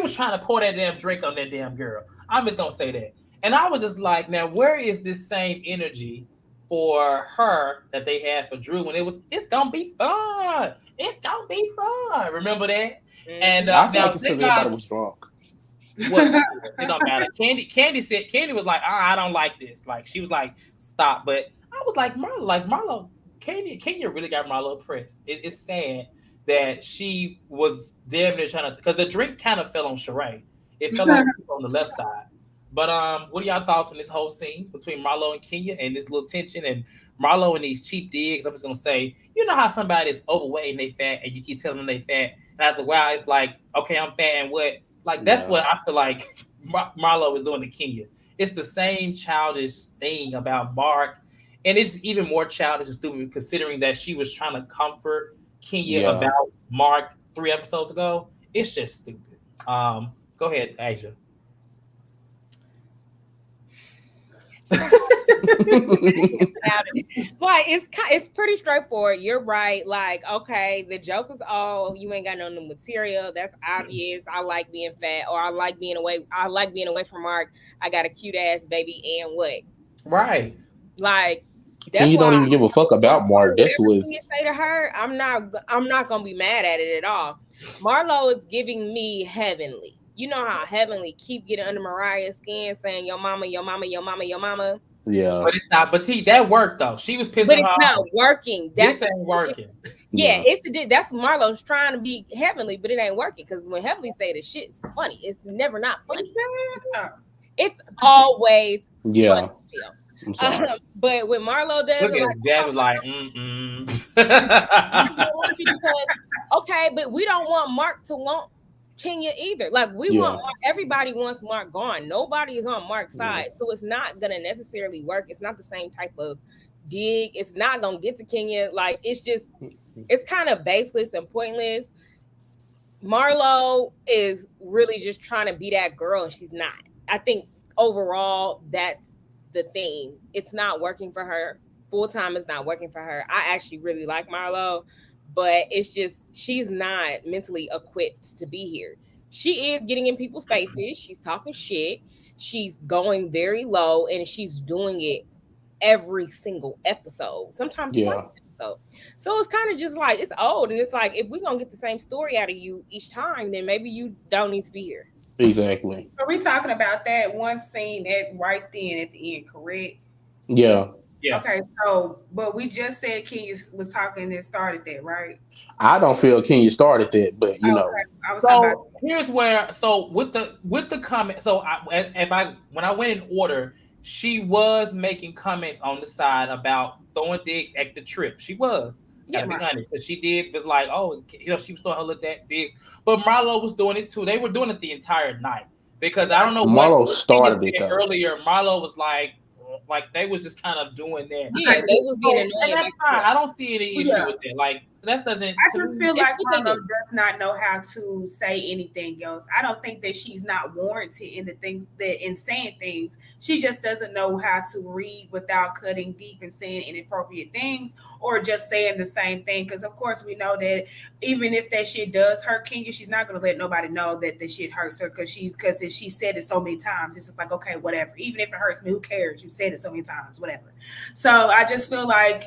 was trying to pour that damn drink on that damn girl. I'm just gonna say that. And I was just like, now where is this same energy for her that they had for Drew when it's gonna be fun. It's gonna be fun. Remember that? And I feel like it's because everybody was drunk. Well, it don't matter. Kandi was like, I don't like this. Like she was like, stop. But I was like, Marlo, Kenya really got Marlo impressed. It's sad that she was damn near trying to, because the drink kind of fell on Sheree. It fell on the left side. But what are y'all thoughts on this whole scene between Marlo and Kenya and this little tension and Marlo and these cheap digs? I'm just gonna say, you know how somebody is overweight and they fat, and you keep telling them they fat, and after a while it's like, okay, I'm fat and what? Like that's what I feel like Marlo is doing to Kenya. It's the same childish thing about Mark, and it's even more childish and stupid considering that she was trying to comfort Kenya about Mark 3 episodes ago. It's just stupid. Go ahead, Asia. Like it's pretty straightforward. You're right. Like, okay, the joke is all you ain't got no new material. That's obvious. I like being fat, or I like being away. I like being away from Mark. I got a cute ass baby, and what? Right. Like, That's you don't even give a fuck about Mark. That's what you say to her. I'm not gonna be mad at it at all. Marlo is giving me heavenly. You know how heavenly keep getting under Mariah's skin, saying your mama, your mama, your mama, your mama. Yeah, but it's not. But T, that worked though. She was pissing but it's her not off. working. This ain't working. Yeah, that's Marlo's trying to be heavenly, but it ain't working because when heavenly say the shit's funny, it's never not funny. It's always funny still. But when Marlo does, look at Dad was like, because okay, but we don't want Mark to want Kenya either. Like we want everybody wants Mark gone. Nobody is on Mark's side, so it's not gonna necessarily work. It's not the same type of dig. It's not gonna get to Kenya. Like it's kind of baseless and pointless. Marlo is really just trying to be that girl, and she's not. I think overall that's the thing. It's not working for her. Full time is not working for her. I actually really like Marlo, but it's just she's not mentally equipped to be here. She is getting in people's faces. She's talking shit. She's going very low, and she's doing it every single episode. Sometimes episode. So it's kind of just like it's old, and it's like if we're gonna get the same story out of you each time, then maybe you don't need to be here. Exactly. So we're talking about that one scene right then at the end, correct? Yeah. Okay, so but we just said Kenya was talking and started that, right? I don't feel Kenya started that, but you know. So here's where with the comment. So when I went in order, she was making comments on the side about throwing digs at the trip. She was. Gotta be honest, because she was like, oh, she was throwing her little dig. But Marlo was doing it too. They were doing it the entire night because I don't know Marlo started it though. Earlier. Marlo was like they was just kind of doing that. Yeah, they was being annoying. And that's fine. I don't see any issue with that. Like that doesn't. I just feel like Marlo does not know how to say anything else. I don't think that she's not warranted in the things that in saying things. She just doesn't know how to read without cutting deep and saying inappropriate things or just saying the same thing. Because of course we know that even if that shit does hurt Kenya, she's not gonna let nobody know that the shit hurts her because if she said it so many times, it's just like okay, whatever. Even if it hurts me, who cares? You said it so many times, whatever. So I just feel like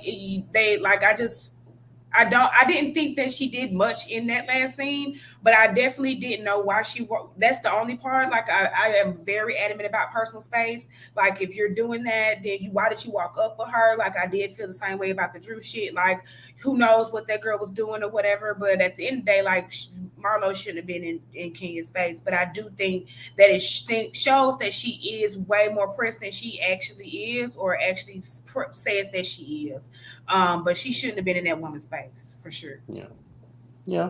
I didn't think that she did much in that last scene, but I definitely didn't know why that's the only part. Like I am very adamant about personal space. Like if you're doing that, then why did you walk up with her? Like I did feel the same way about the Drew shit. Like who knows what that girl was doing or whatever. But at the end of the day, like Marlo shouldn't have been in Kenya's space. But I do think that it shows that she is way more pressed than she actually is, or actually says that she is. But she shouldn't have been in that woman's space for sure. Yeah.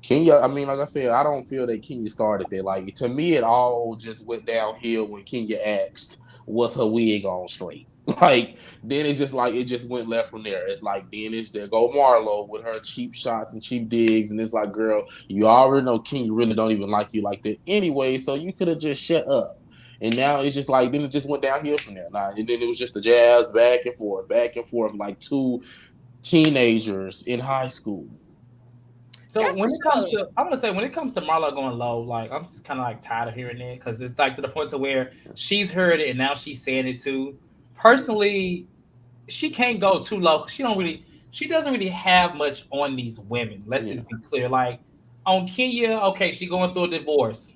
Kenya, I mean, like I said, I don't feel that Kenya started that. Like to me, it all just went downhill when Kenya asked, "Was her wig on straight?" Like then it's just like it just went left from there. It's like then there go Marlo with her cheap shots and cheap digs, and it's like, girl, you already know Kenya really don't even like you like that anyway, so you could have just shut up. And now it's just like then it just went downhill from there. And then it was just the jabs back and forth, like two teenagers in high school. So when it comes to Marlo going low, like I'm just kind of like tired of hearing it because it's like to the point to where she's heard it and now she's saying it too. Personally, she can't go too low. She doesn't really have much on these women. Let's just be clear. Like on Kenya, okay, she going through a divorce.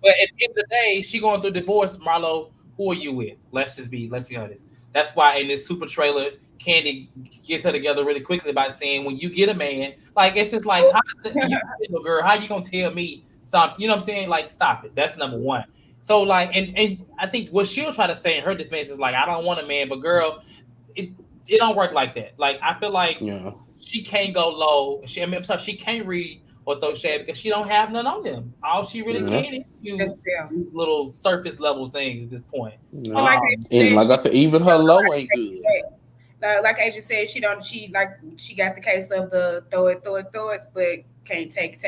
But at the end of the day, she going through a divorce. Marlo, who are you with? Let's be honest. That's why in this super trailer, Kandi gets her together really quickly by saying, when you get a man, like it's just like, girl, how you gonna tell me something? You know what I'm saying? Like, stop it. That's number one. So like, and I think what she'll try to say in her defense is like, I don't want a man, but girl, it don't work like that. Like I feel like she can't go low. She can't read or throw shade because she don't have none on them. All she really can is use little surface level things at this point. And like I said, even her low ain't good. like Asia said, she got the case of the throw it, but can't take.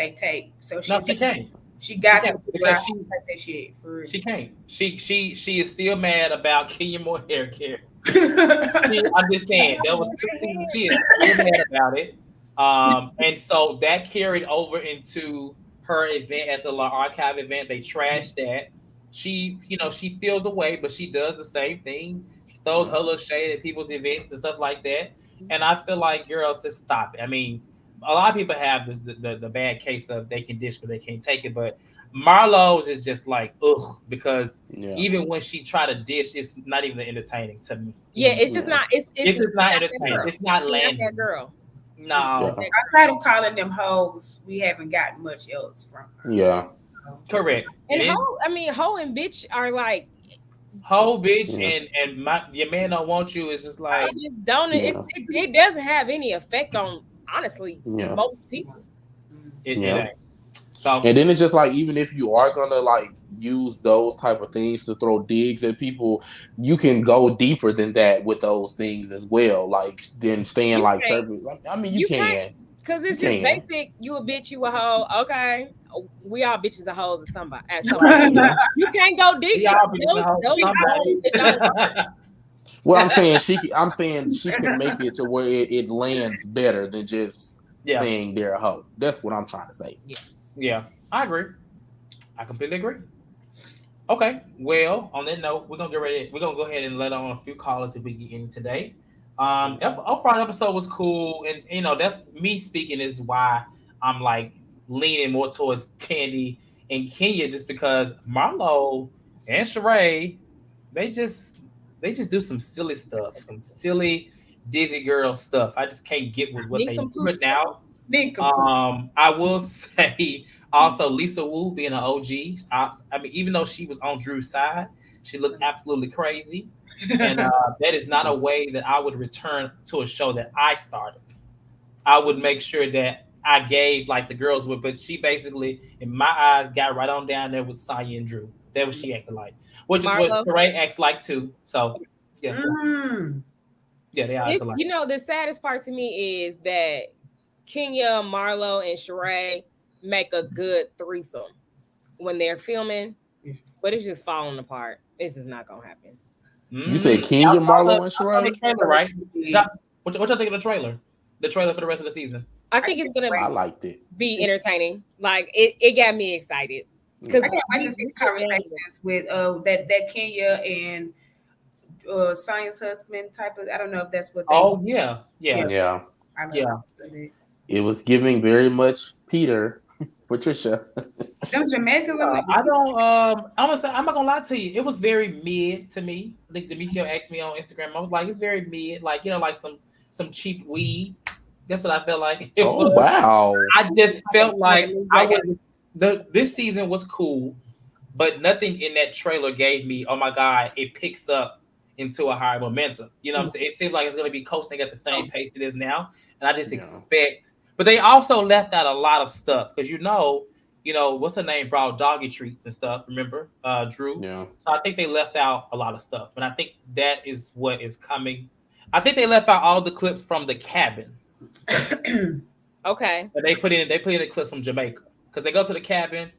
So No, she can't. she got to can't figure because out how to take that shit for real. she can't. She is still mad about Kenya Moore hair care. I'm just saying that was 2 seasons. She is still mad about it. And so that carried over into her event at the La Archive event. They trashed that. She feels the way, but she does the same thing. She throws her little shade at people's events and stuff like that. And I feel like girls, just stop it. I mean, a lot of people have the bad case of they can dish but they can't take it. But Marlo's is just like ugh, because even when she try to dish, it's not even entertaining to me. Yeah, it's just not. It's just not entertaining. It's not landing. That girl. No, outside of calling them hoes, we haven't gotten much else from her. Yeah, correct. And hoe and bitch are like hoe, bitch, and your man don't want you. Is just like it just don't. It doesn't have any effect on honestly most people. It ain't. So, and then it's just like even if you are gonna like use those type of things to throw digs at people, you can go deeper than that with those things as well. Like then staying like certain. I mean, you can because it's just basic. You a bitch, you a hoe. Okay, we all bitches and hoes at somebody. You can't go deep. Well, I'm saying she can make it to where it lands better than just saying they're a hoe. That's what I'm trying to say. Yeah, I agree. I completely agree. Okay, well, on that note, we're gonna get ready. We're gonna go ahead and let on a few callers if we get in today. Our episode was cool, and that's me speaking is why I'm like leaning more towards Kandi and Kenya, just because Marlo and Sheree, they just do some silly stuff, some silly Disney girl stuff. I just can't get with what they put out. I will say also Lisa Wu being an OG. I mean, even though she was on Drew's side, she looked absolutely crazy, and that is not a way that I would return to a show that I started. I would make sure that I gave like the girls would, but she basically, in my eyes, got right on down there with Sanya and Drew. That was she acted like, which is what Sheree acts like too. So yeah, they are. Like. The saddest part to me is that Kenya, Marlo, and Sheree make a good threesome when they're filming, but it's just falling apart. It's just not gonna happen. You said Kenya, Marlo, and Sheree, trailer, right? What you think of the trailer? The trailer for the rest of the season. I think it's gonna. I liked it. Be entertaining. Like it got me excited because I can't wait to see conversations with that Kenya and Science husband type of. I don't know if that's what. Yeah. It was giving very much Peter, Patricia. Them Jamaica. I don't. I'm not gonna lie to you. It was very mid to me. I think Demetrio asked me on Instagram. I was like, it's very mid. Like like some cheap weed. That's what I felt like. Wow! I just felt like this season was cool, but nothing in that trailer gave me. Oh my god! It picks up into a higher momentum. You know what I'm saying? It seems like it's going to be coasting at the same pace it is now, and I just expect. But they also left out a lot of stuff because what's her name brought doggy treats and stuff. Remember, Drew? Yeah. So I think they left out a lot of stuff, and I think that is what is coming. I think they left out all the clips from the cabin. Okay. But they put in the clips from Jamaica because they go to the cabin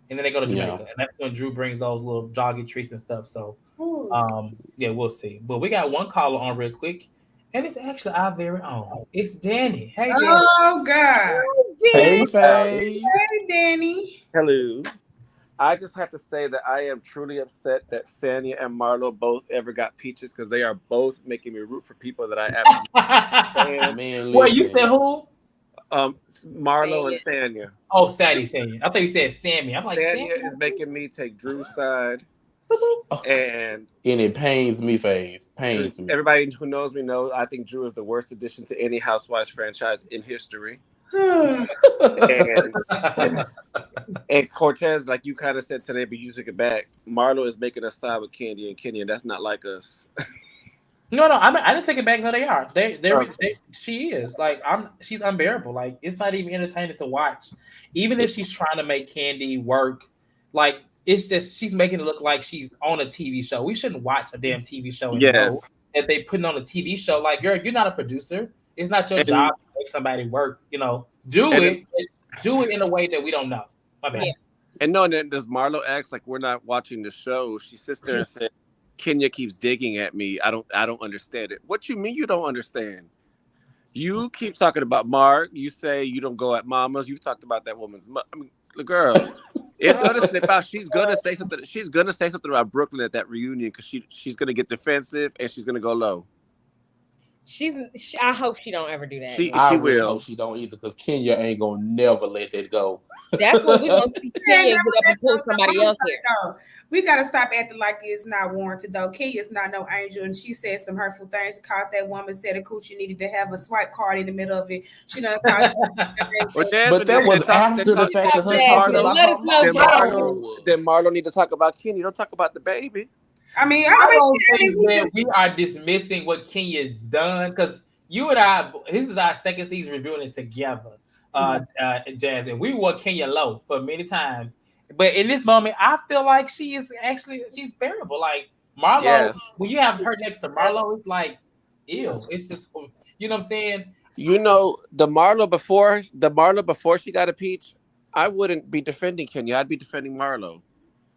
and then they go to Jamaica, and that's when Drew brings those little doggy treats and stuff. So, we'll see. But we got one caller on real quick. And it's actually our very own. It's Danny. Hey, Danny. Oh, God. Hey, Faye. Hey, Danny. Hello. I just have to say that I am truly upset that Sanya and Marlo both ever got peaches because they are both making me root for people that I absolutely. Wait, you said who? Marlo and Sanya. Oh, Sanya. I thought you said Sammy. I'm like, Sanya is making me take Drew's side. And it pains me, Faye. Pains me. Everybody who knows me knows I think Drew is the worst addition to any Housewives franchise in history. and Cortez, like you kind of said today, but you took it back. Marlo is making us side with Kandi and Kenya, and that's not like us. No, I didn't take it back. No, they are. She is like she's unbearable. Like it's not even entertaining to watch. Even if she's trying to make Kandi work, like it's just she's making it look like she's on a TV show. We shouldn't watch a damn TV show. Yes. that they putting on a TV show. Like, girl, you're not a producer. It's not your And, job to make somebody work. Do and, it. Do it in a way that we don't know. My bad. Yeah. and knowing that does Marlo acts like we're not watching the show, she sits there and said, Kenya keeps digging at me. I don't understand it. What you mean you don't understand? You keep talking about Mark. You say you don't go at mamas. You've talked about that woman's I mean, the girl. It's gonna slip out. She's gonna say something. She's gonna say something about Brooklyn at that reunion because she's gonna get defensive and she's gonna go low. I hope she don't ever do that. I She really will. hope she don't either, because Kenya ain't gonna never let that go. That's what we gonna see Kenya get up and pull somebody else here. We gotta stop acting like it's not warranted though. Kenya's not no angel, and she said some hurtful things. Caught that woman, said a Coochie needed to have a swipe card in the middle of it. She done caught But that was after the fact of her talking about Let her us know, mama. Then Marlo need to talk about Kenya. Don't talk about the baby. I mean, I don't think that we are dismissing what Kenya's done, because you and I, this is our second season reviewing it together, Jazz, and we wore Kenya low for many times. But in this moment, I feel like she's bearable. Like Marlo, Yes. when you have her next to Marlo, it's like, ew. It's just, you know what I'm saying? The Marlo before she got a peach, I wouldn't be defending Kenya. I'd be defending Marlo.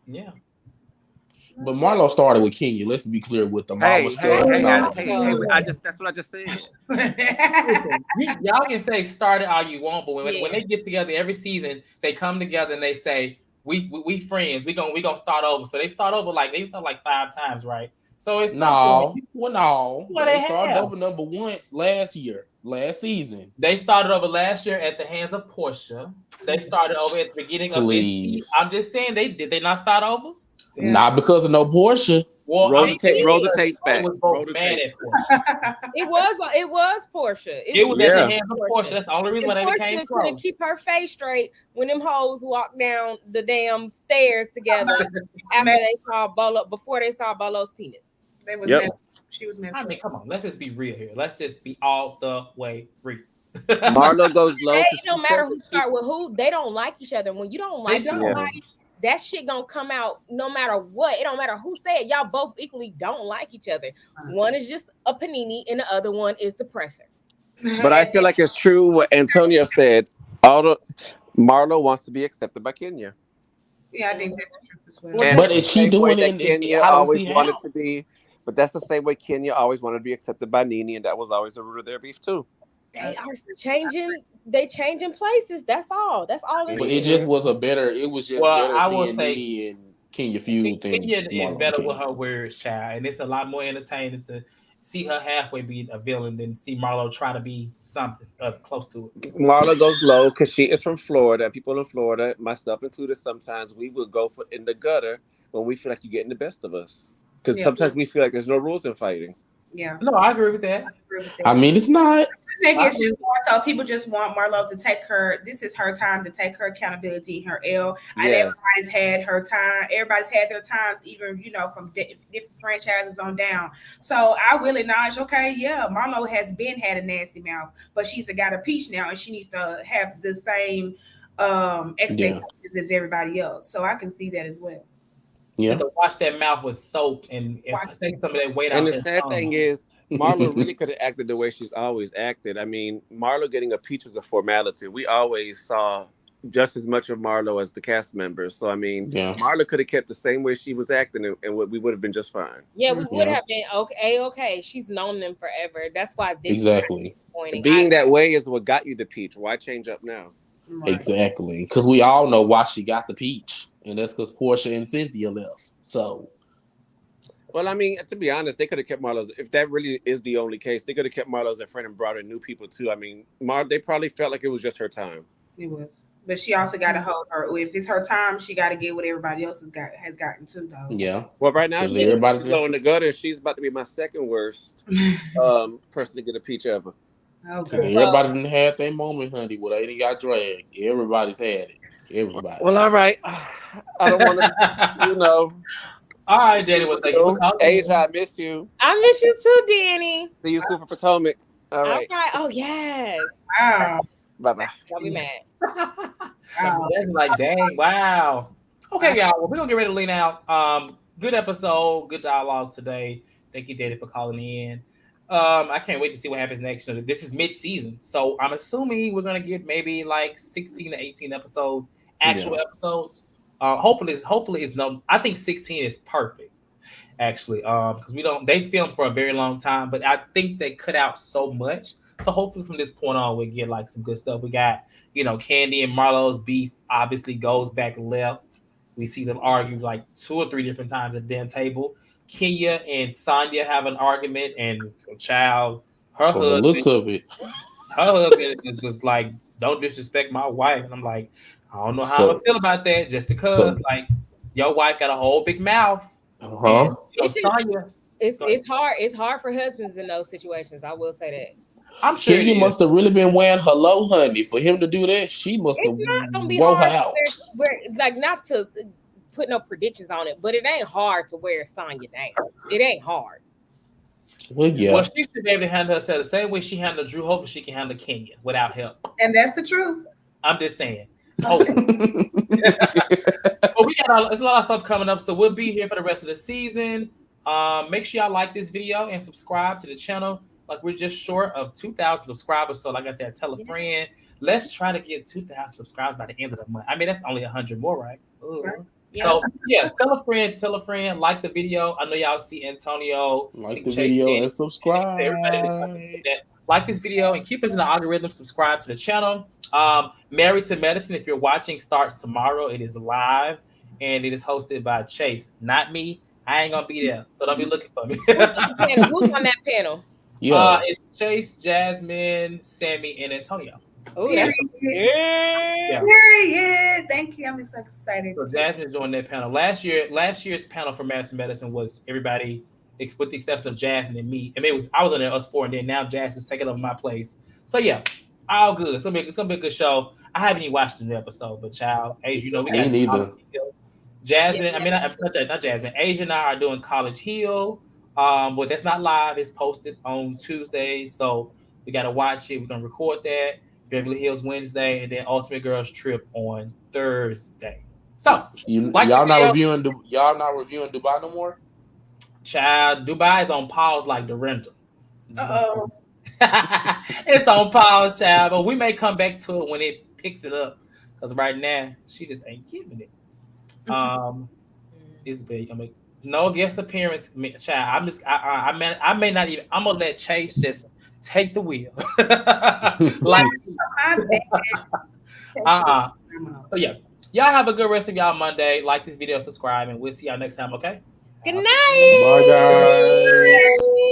Yeah. But Marlo started with Kenya. Let's be clear with the mama Hey, stuff. that's what I just said. Listen, y'all can say started all you want, but when they get together every season, they come together and they say, we friends. We gonna start over. So they start over they start like 5 times, right? So it's They they started over number once last season. They started over last year at the hands of Portia. They started over at the beginning of this season. I'm just saying, did they not start over? Yeah. Not because of no Portia. Well, roll the tapes back. Was both mad at Portia. It was Portia. It was at the hands of Portia. That's the only reason why they Portia became couldn't close. keep her face straight when them hoes walked down the damn stairs together after they saw before they saw Bolo's penis. They was mad. She was mad. I mean, come on. Let's just be real here. Let's just be all the way real. Marlo goes low. It don't matter who start with who. They don't like each other. When you don't like somebody, that shit gonna come out no matter what. It don't matter who say it. Y'all both equally don't like each other. One is just a panini and the other one is the presser. But I feel like it's true what Antonio said. Marlo wants to be accepted by Kenya. Yeah, I think that's the truth as well. But is she doing it? Kenya always wanted to be. But that's the same way Kenya always wanted to be accepted by Nene, and that was always the root of their beef too. They are changing. They changing places. That's all. That's all. But it just was better seeing Nene and Kenya feud thing. Kenya is better with her words, child, and it's a lot more entertaining to see her halfway be a villain than see Marlo try to be something close to it. Marlo goes low because she is from Florida. People in Florida, myself included, sometimes we will go in the gutter when we feel like you're getting the best of us. Because sometimes we feel like there's no rules in fighting. Yeah. No, I agree with that. I mean, it's not. I think it's just more so people just want Marlo to take her. This is her time to take her accountability, her L. And everybody's had her time. Everybody's had their times, even from different franchises on down. So I will acknowledge, Marlo has had a nasty mouth, but she's got a peach now, and she needs to have the same expectations as everybody else. So I can see that as well. Yeah. To wash that mouth with soap and take some of that weight out. And the sad thing is, Marlo really could have acted the way she's always acted. I mean, Marlo getting a peach was a formality. We always saw just as much of Marlo as the cast members. So, I mean, Marlo could have kept the same way she was acting and we would have been just fine. Yeah, we would have been okay. She's known them forever. That's why this exactly. Being that way is what got you the peach. Why change up now? Right. Exactly. Because we all know why she got the peach. And that's because Portia and Cynthia left. So. Well, I mean, to be honest, they could have kept Marlo. If that really is the only case, they could have kept Marlo as a friend and brought in new people too. I mean, they probably felt like it was just her time. It was, but she also got to hold her. If it's her time, she got to get what everybody else has gotten too, though. Yeah. Well, right now she's low in the gutter. She's about to be my second worst person to get a peach ever. Okay. Everybody didn't have their moment, honey. Well, they didn't got dragged. Everybody's had it. Everybody. Well, all right. I don't want to, All right, Danny. Well, thank you. Asia, I miss you. I miss you too, Danny. See you soon for Potomac. All right. Oh, yes. Wow. Bye-bye. Don't be mad. That's like, dang, wow. Okay, y'all. Well, we're going to get ready to lean out. Good episode. Good dialogue today. Thank you, Daddy, for calling in. I can't wait to see what happens next. This is mid-season, so I'm assuming we're gonna get maybe like 16 to 18 episodes, actual episodes. Hopefully it's no. I think 16 is perfect, actually. Because they filmed for a very long time, but I think they cut out so much. So hopefully from this point on, we get like some good stuff. We got, Kandi and Marlo's beef obviously goes back left. We see them argue like 2 or 3 different times at the damn table. Kenya and Sanya have an argument, and a child, her From the husband, looks of it. is just like, don't disrespect my wife. And I'm like, I don't know how So- I'm gonna feel about that, just because like your wife got a whole big mouth. And, Sanya, It's hard. It's hard for husbands in those situations. I will say that. I'm sure Kenya must have really been wearing hello, honey. For him to do that, she must have It's not gonna be wore her hard out. like, not to put no predictions on it, but it ain't hard to wear Sanya down. It ain't hard. Well, yeah. Well, she should be able to handle herself the same way she handled Drew. Hopefully, she can handle Kenya without help. And that's the truth. I'm just saying. Okay. Well, there's a lot of stuff coming up, so we'll be here for the rest of the season. Make sure y'all like this video and subscribe to the channel. Like, we're just short of 2,000 subscribers, so like I said, tell a friend. Let's try to get 2,000 subscribers by the end of the month. I mean, that's only 100 more, right? Right. So yeah, tell a friend, like the video. I know y'all see Antonio. Like the video and subscribe. Like this video and keep us in the algorithm. Subscribe to the channel. Married to Medicine, if you're watching, starts tomorrow. It is live and it is hosted by Chase, not me. I ain't gonna be there, so don't be looking for me. Who's on that panel? Yeah. It's Chase, Jasmine, Sammy, and Antonio. Oh, Period. Yeah. Period. Thank you. I'm so excited. So Jasmine's doing that panel. Last year's panel for Married to Medicine was everybody, with the exception of Jasmine and me. I mean, I was on there, us 4, and then now Jasmine's taking over my place. So yeah, all good. It's gonna be a good show. I haven't even watched the new episode, but child, Asia, we got neither. Jasmine. I mean, not Jasmine. Asia and I are doing College Hill. But that's not live. It's posted on Tuesday, so we gotta watch it. We're gonna record that. Beverly Hills Wednesday, and then Ultimate Girls Trip on Thursday. So y'all not reviewing Dubai no more? Child, Dubai is on pause like the rental. Uh-oh. It's on pause, child, but we may come back to it when it picks it up. Because right now, she just ain't giving it. It's big. No guest appearance, child. I may not even. I'm gonna let Chase just take the wheel. Like, So yeah, y'all have a good rest of y'all Monday. Like this video, subscribe, and we'll see y'all next time. Okay. Good night. Bye, guys.